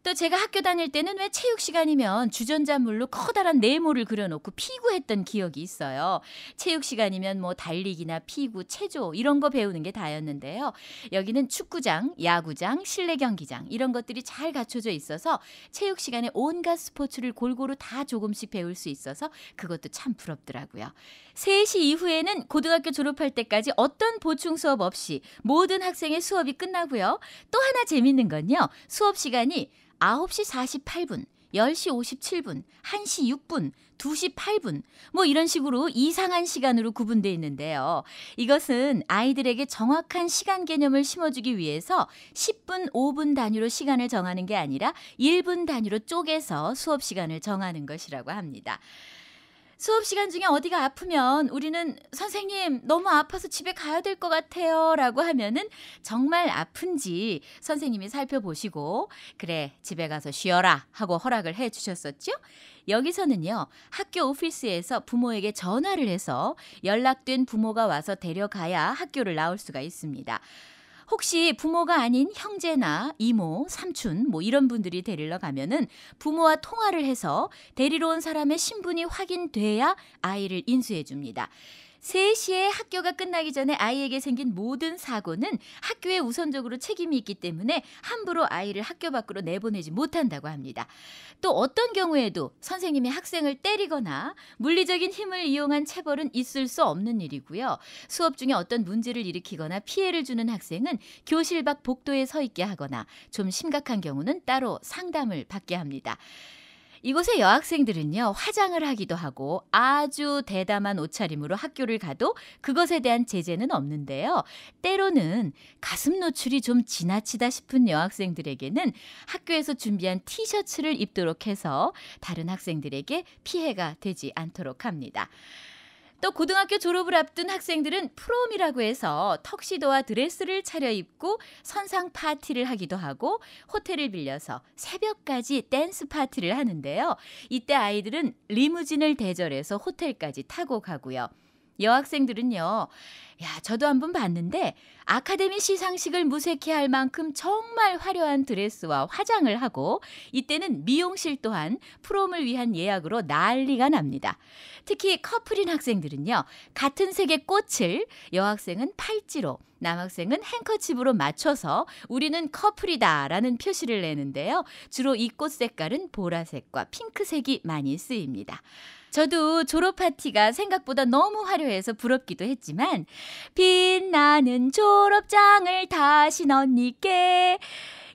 A: 또 제가 학교 다닐 때는 왜 체육 시간이면 주전자물로 커다란 네모를 그려놓고 피구했던 기억이 있어요. 체육 시간이면 뭐 달리기나 피구, 체조 이런 거 배우는 게 다였는데요. 여기는 축구장, 야구장, 실내 경기장 이런 것들이 잘 갖춰져 있어서 체육 시간에 온갖 스포츠를 골고루 다 조금씩 배울 수 있어서 그것도 참 부럽더라고요. 3시 이후에는 고등학교 졸업할 때까지 어떤 보충 수업 없이 모든 학생의 수업이 끝나고요. 또 하나 재밌는 건요. 수업 시간이 9시 48분, 10시 57분, 1시 6분, 2시 8분 뭐 이런 식으로 이상한 시간으로 구분되어 있는데요. 이것은 아이들에게 정확한 시간 개념을 심어주기 위해서 10분, 5분 단위로 시간을 정하는 게 아니라 1분 단위로 쪼개서 수업 시간을 정하는 것이라고 합니다. 수업 시간 중에 어디가 아프면 우리는 선생님 너무 아파서 집에 가야 될 것 같아요 라고 하면은 정말 아픈지 선생님이 살펴보시고 그래 집에 가서 쉬어라 하고 허락을 해 주셨었죠. 여기서는요 학교 오피스에서 부모에게 전화를 해서 연락된 부모가 와서 데려가야 학교를 나올 수가 있습니다. 혹시 부모가 아닌 형제나 이모, 삼촌 뭐 이런 분들이 데리러 가면은 부모와 통화를 해서 데리러 온 사람의 신분이 확인돼야 아이를 인수해 줍니다. 3시에 학교가 끝나기 전에 아이에게 생긴 모든 사고는 학교에 우선적으로 책임이 있기 때문에 함부로 아이를 학교 밖으로 내보내지 못한다고 합니다. 또 어떤 경우에도 선생님이 학생을 때리거나 물리적인 힘을 이용한 체벌은 있을 수 없는 일이고요. 수업 중에 어떤 문제를 일으키거나 피해를 주는 학생은 교실 밖 복도에 서 있게 하거나 좀 심각한 경우는 따로 상담을 받게 합니다. 이곳의 여학생들은요, 화장을 하기도 하고 아주 대담한 옷차림으로 학교를 가도 그것에 대한 제재는 없는데요. 때로는 가슴 노출이 좀 지나치다 싶은 여학생들에게는 학교에서 준비한 티셔츠를 입도록 해서 다른 학생들에게 피해가 되지 않도록 합니다. 또 고등학교 졸업을 앞둔 학생들은 프롬이라고 해서 턱시도와 드레스를 차려입고 선상 파티를 하기도 하고 호텔을 빌려서 새벽까지 댄스 파티를 하는데요. 이때 아이들은 리무진을 대절해서 호텔까지 타고 가고요. 여학생들은요. 저도 한번 봤는데 아카데미 시상식을 무색해 할 만큼 정말 화려한 드레스와 화장을 하고 이때는 미용실 또한 프롬을 위한 예약으로 난리가 납니다. 특히 커플인 학생들은요. 같은 색의 꽃을 여학생은 팔찌로 남학생은 행커칩으로 맞춰서 우리는 커플이다라는 표시를 내는데요. 주로 이 꽃 색깔은 보라색과 핑크색이 많이 쓰입니다. 저도 졸업 파티가 생각보다 너무 화려해서 부럽기도 했지만 빛나는 졸업장을 다신 언니께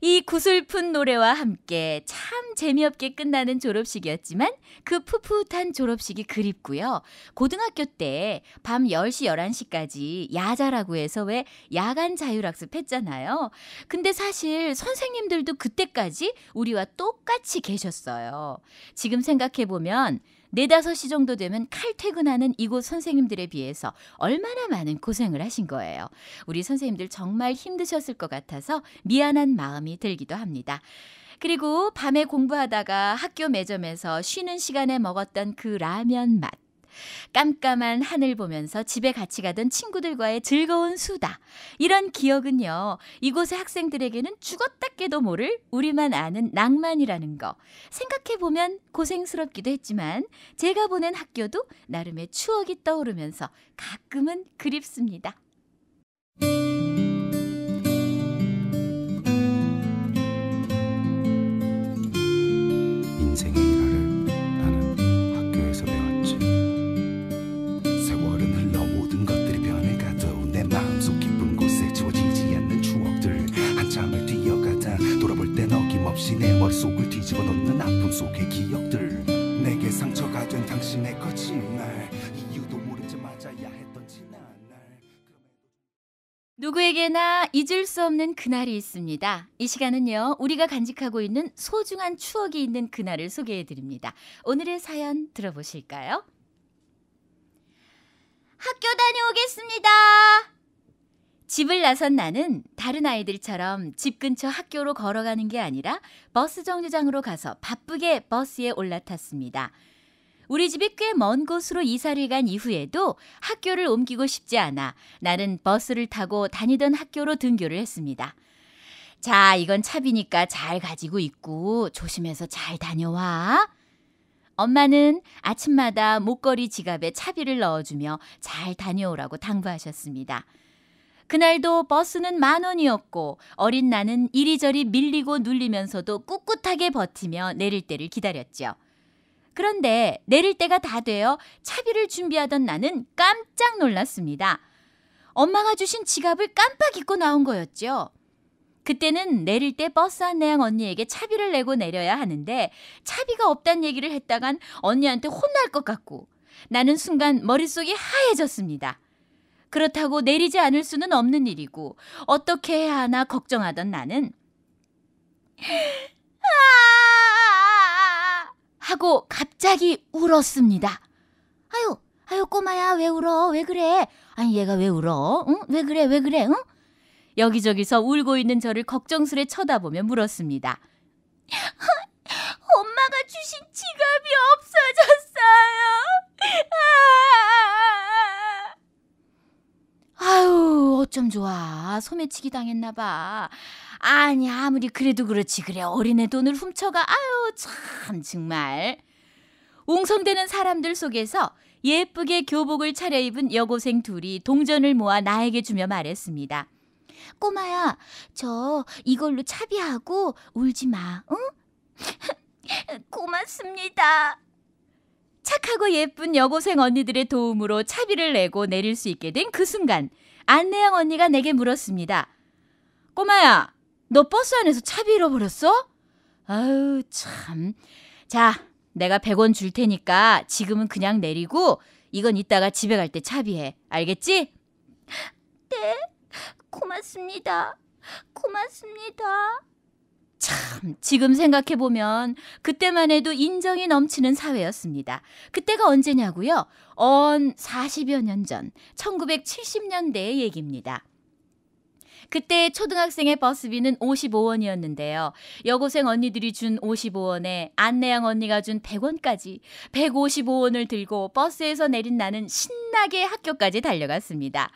A: 이 구슬픈 노래와 함께 참 재미없게 끝나는 졸업식이었지만 그 풋풋한 졸업식이 그립고요. 고등학교 때 밤 10시, 11시까지 야자라고 해서 왜 야간 자율학습 했잖아요. 근데 사실 선생님들도 그때까지 우리와 똑같이 계셨어요. 지금 생각해보면 4, 5시 정도 되면 칼퇴근하는 이곳 선생님들에 비해서 얼마나 많은 고생을 하신 거예요. 우리 선생님들 정말 힘드셨을 것 같아서 미안한 마음이 들기도 합니다. 그리고 밤에 공부하다가 학교 매점에서 쉬는 시간에 먹었던 그 라면 맛. 깜깜한 하늘 보면서 집에 같이 가던 친구들과의 즐거운 수다. 이런 기억은요. 이곳의 학생들에게는 죽었다 깨도 모를 우리만 아는 낭만이라는 거. 생각해보면 고생스럽기도 했지만 제가 보낸 학교도 나름의 추억이 떠오르면서 가끔은 그립습니다.
E: 인생의 일화를 나는 학교에서 배웠지. 세월은 흘러 모든 것들이 변해가도 내 마음속 깊은 곳에 지워지지 않는 추억 속의 기억들 내게 상처가 된 당신의 거친 날 이유도 모른 채 맞아야 했던 지난 날
A: 누구에게나 잊을 수 없는 그날이 있습니다. 이 시간은요, 우리가 간직하고 있는 소중한 추억이 있는 그날을 소개해드립니다. 오늘의 사연 들어보실까요? 학교 다녀오겠습니다. 집을 나선 나는 다른 아이들처럼 집 근처 학교로 걸어가는 게 아니라 버스 정류장으로 가서 바쁘게 버스에 올라탔습니다. 우리 집이 꽤 먼 곳으로 이사를 간 이후에도 학교를 옮기고 싶지 않아 나는 버스를 타고 다니던 학교로 등교를 했습니다. 자, 이건 차비니까 잘 가지고 있고 조심해서 잘 다녀와. 엄마는 아침마다 목걸이 지갑에 차비를 넣어주며 잘 다녀오라고 당부하셨습니다. 그날도 버스는 10,000원이었고 어린 나는 이리저리 밀리고 눌리면서도 꿋꿋하게 버티며 내릴 때를 기다렸죠. 그런데 내릴 때가 다 되어 차비를 준비하던 나는 깜짝 놀랐습니다. 엄마가 주신 지갑을 깜빡 잊고 나온 거였죠. 그때는 내릴 때 버스 안내양 언니에게 차비를 내고 내려야 하는데 차비가 없단 얘기를 했다간 언니한테 혼날 것 같고 나는 순간 머릿속이 하얘졌습니다. 그렇다고 내리지 않을 수는 없는 일이고 어떻게 해야 하나 걱정하던 나는 하고 갑자기 울었습니다. 아유 꼬마야 왜 울어? 왜 그래? 아니 얘가 왜 울어? 응? 왜 그래? 응? 여기저기서 울고 있는 저를 걱정스레 쳐다보며 물었습니다. 엄마가 주신 지갑이 없어졌어요. 아유 어쩜 좋아. 소매치기 당했나 봐. 아니 아무리 그래도 그렇지 그래 어린애 돈을 훔쳐가. 아유 참 정말. 웅성대는 사람들 속에서 예쁘게 교복을 차려입은 여고생 둘이 동전을 모아 나에게 주며 말했습니다. 꼬마야 저 이걸로 차비하고 울지 마. 응? 고맙습니다. 착하고 예쁜 여고생 언니들의 도움으로 차비를 내고 내릴 수 있게 된 그 순간 안내양 언니가 내게 물었습니다. 꼬마야 너 버스 안에서 차비 잃어버렸어? 아유 참. 자 내가 100원 줄 테니까 지금은 그냥 내리고 이건 이따가 집에 갈 때 차비해. 알겠지? 네 고맙습니다. 참 지금 생각해보면 그때만 해도 인정이 넘치는 사회였습니다. 그때가 언제냐고요? 40여 년 전 1970년대의 얘기입니다. 그때 초등학생의 버스비는 55원이었는데요. 여고생 언니들이 준 55원에 안내양 언니가 준 100원까지 155원을 들고 버스에서 내린 나는 신나게 학교까지 달려갔습니다.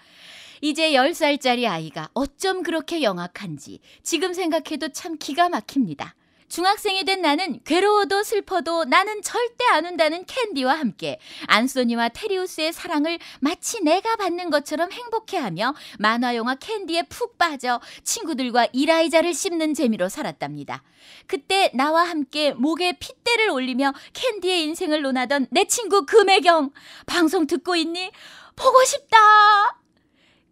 A: 이제 10살짜리 아이가 어쩜 그렇게 영악한지 지금 생각해도 참 기가 막힙니다. 중학생이 된 나는 괴로워도 슬퍼도 나는 절대 안 운다는 캔디와 함께 안소니와 테리우스의 사랑을 마치 내가 받는 것처럼 행복해하며 만화영화 캔디에 푹 빠져 친구들과 이라이자를 씹는 재미로 살았답니다. 그때 나와 함께 목에 핏대를 올리며 캔디의 인생을 논하던 내 친구 금혜경, 방송 듣고 있니? 보고 싶다.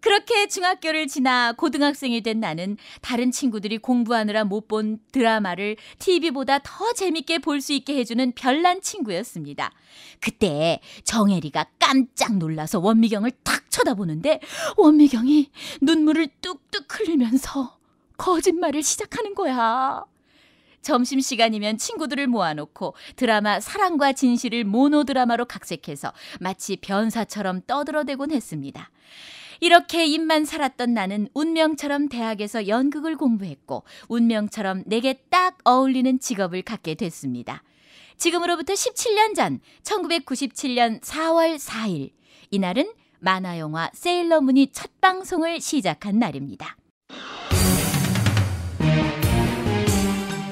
A: 그렇게 중학교를 지나 고등학생이 된 나는 다른 친구들이 공부하느라 못 본 드라마를 TV보다 더 재밌게 볼 수 있게 해주는 별난 친구였습니다. 그때 정혜리가 깜짝 놀라서 원미경을 탁 쳐다보는데 원미경이 눈물을 뚝뚝 흘리면서 거짓말을 시작하는 거야. 점심시간이면 친구들을 모아놓고 드라마 사랑과 진실을 모노드라마로 각색해서 마치 변사처럼 떠들어대곤 했습니다. 이렇게 입만 살았던 나는 운명처럼 대학에서 연극을 공부했고 운명처럼 내게 딱 어울리는 직업을 갖게 됐습니다. 지금으로부터 17년 전 1997년 4월 4일 이날은 만화영화 세일러문이 첫 방송을 시작한 날입니다.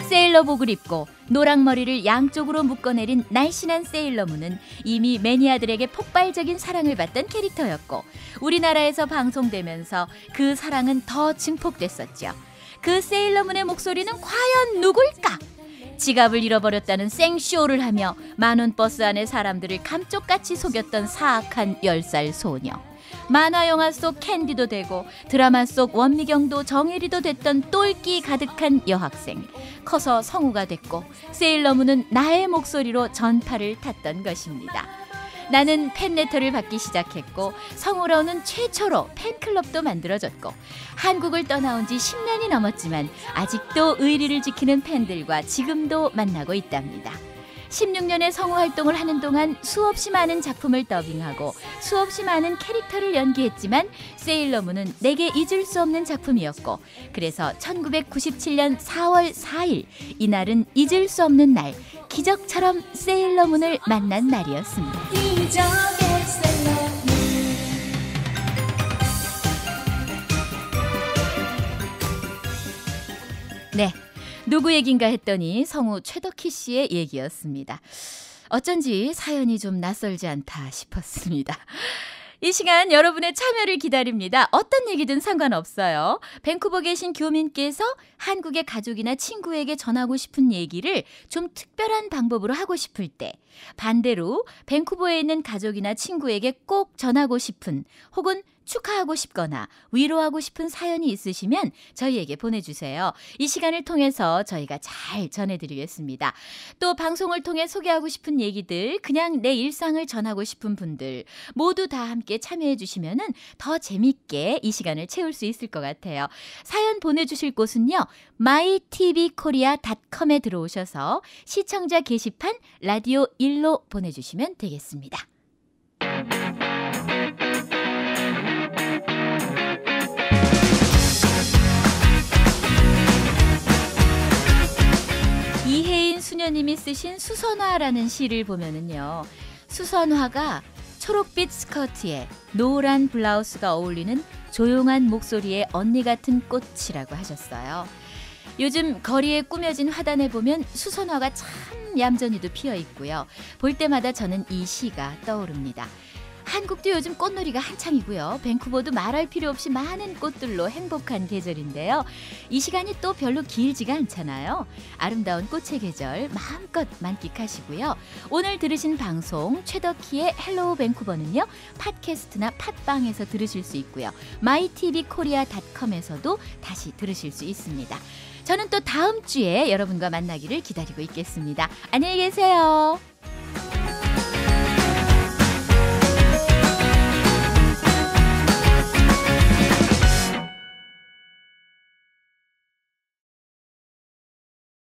A: 세일러복을 입고 노랑머리를 양쪽으로 묶어내린 날씬한 세일러문은 이미 매니아들에게 폭발적인 사랑을 받던 캐릭터였고 우리나라에서 방송되면서 그 사랑은 더 증폭됐었죠. 그 세일러문의 목소리는 과연 누굴까? 지갑을 잃어버렸다는 생쇼를 하며 만원 버스 안의 사람들을 감쪽같이 속였던 사악한 10살 소녀. 만화 영화 속 캔디도 되고 드라마 속 원미경도 정혜리도 됐던 똘끼 가득한 여학생. 커서 성우가 됐고 세일러문은 나의 목소리로 전파를 탔던 것입니다. 나는 팬레터를 받기 시작했고 성우로는 최초로 팬클럽도 만들어졌고 한국을 떠나온 지 10년이 넘었지만 아직도 의리를 지키는 팬들과 지금도 만나고 있답니다. 16년의 성우 활동을 하는 동안 수없이 많은 작품을 더빙하고 수없이 많은 캐릭터를 연기했지만 세일러문은 내게 잊을 수 없는 작품이었고 그래서 1997년 4월 4일 이날은 잊을 수 없는 날, 기적처럼 세일러문을 만난 날이었습니다. 네, 누구 얘긴가 했더니 성우 최덕희 씨의 얘기였습니다. 어쩐지 사연이 좀 낯설지 않다 싶었습니다. 이 시간 여러분의 참여를 기다립니다. 어떤 얘기든 상관없어요. 밴쿠버 계신 교민께서 한국의 가족이나 친구에게 전하고 싶은 얘기를 좀 특별한 방법으로 하고 싶을 때, 반대로 밴쿠버에 있는 가족이나 친구에게 꼭 전하고 싶은 혹은 축하하고 싶거나 위로하고 싶은 사연이 있으시면 저희에게 보내주세요. 이 시간을 통해서 저희가 잘 전해드리겠습니다. 또 방송을 통해 소개하고 싶은 얘기들, 그냥 내 일상을 전하고 싶은 분들 모두 다 함께 참여해 주시면 더 재밌게 이 시간을 채울 수 있을 것 같아요. 사연 보내주실 곳은요. mytvkorea.com에 들어오셔서 시청자 게시판 라디오 1로 보내주시면 되겠습니다. 이혜인 수녀님이 쓰신 수선화라는 시를 보면은요. 수선화가 초록빛 스커트에 노란 블라우스가 어울리는 조용한 목소리의 언니 같은 꽃이라고 하셨어요. 요즘 거리에 꾸며진 화단에 보면 수선화가 참 얌전히도 피어 있고요. 볼 때마다 저는 이 시가 떠오릅니다. 한국도 요즘 꽃놀이가 한창이고요. 밴쿠버도 말할 필요 없이 많은 꽃들로 행복한 계절인데요. 이 시간이 또 별로 길지가 않잖아요. 아름다운 꽃의 계절 마음껏 만끽하시고요. 오늘 들으신 방송 최덕희의 헬로우 밴쿠버는요. 팟캐스트나 팟빵에서 들으실 수 있고요. mytvkorea.com에서도 다시 들으실 수 있습니다. 저는 또 다음 주에 여러분과 만나기를 기다리고 있겠습니다. 안녕히 계세요.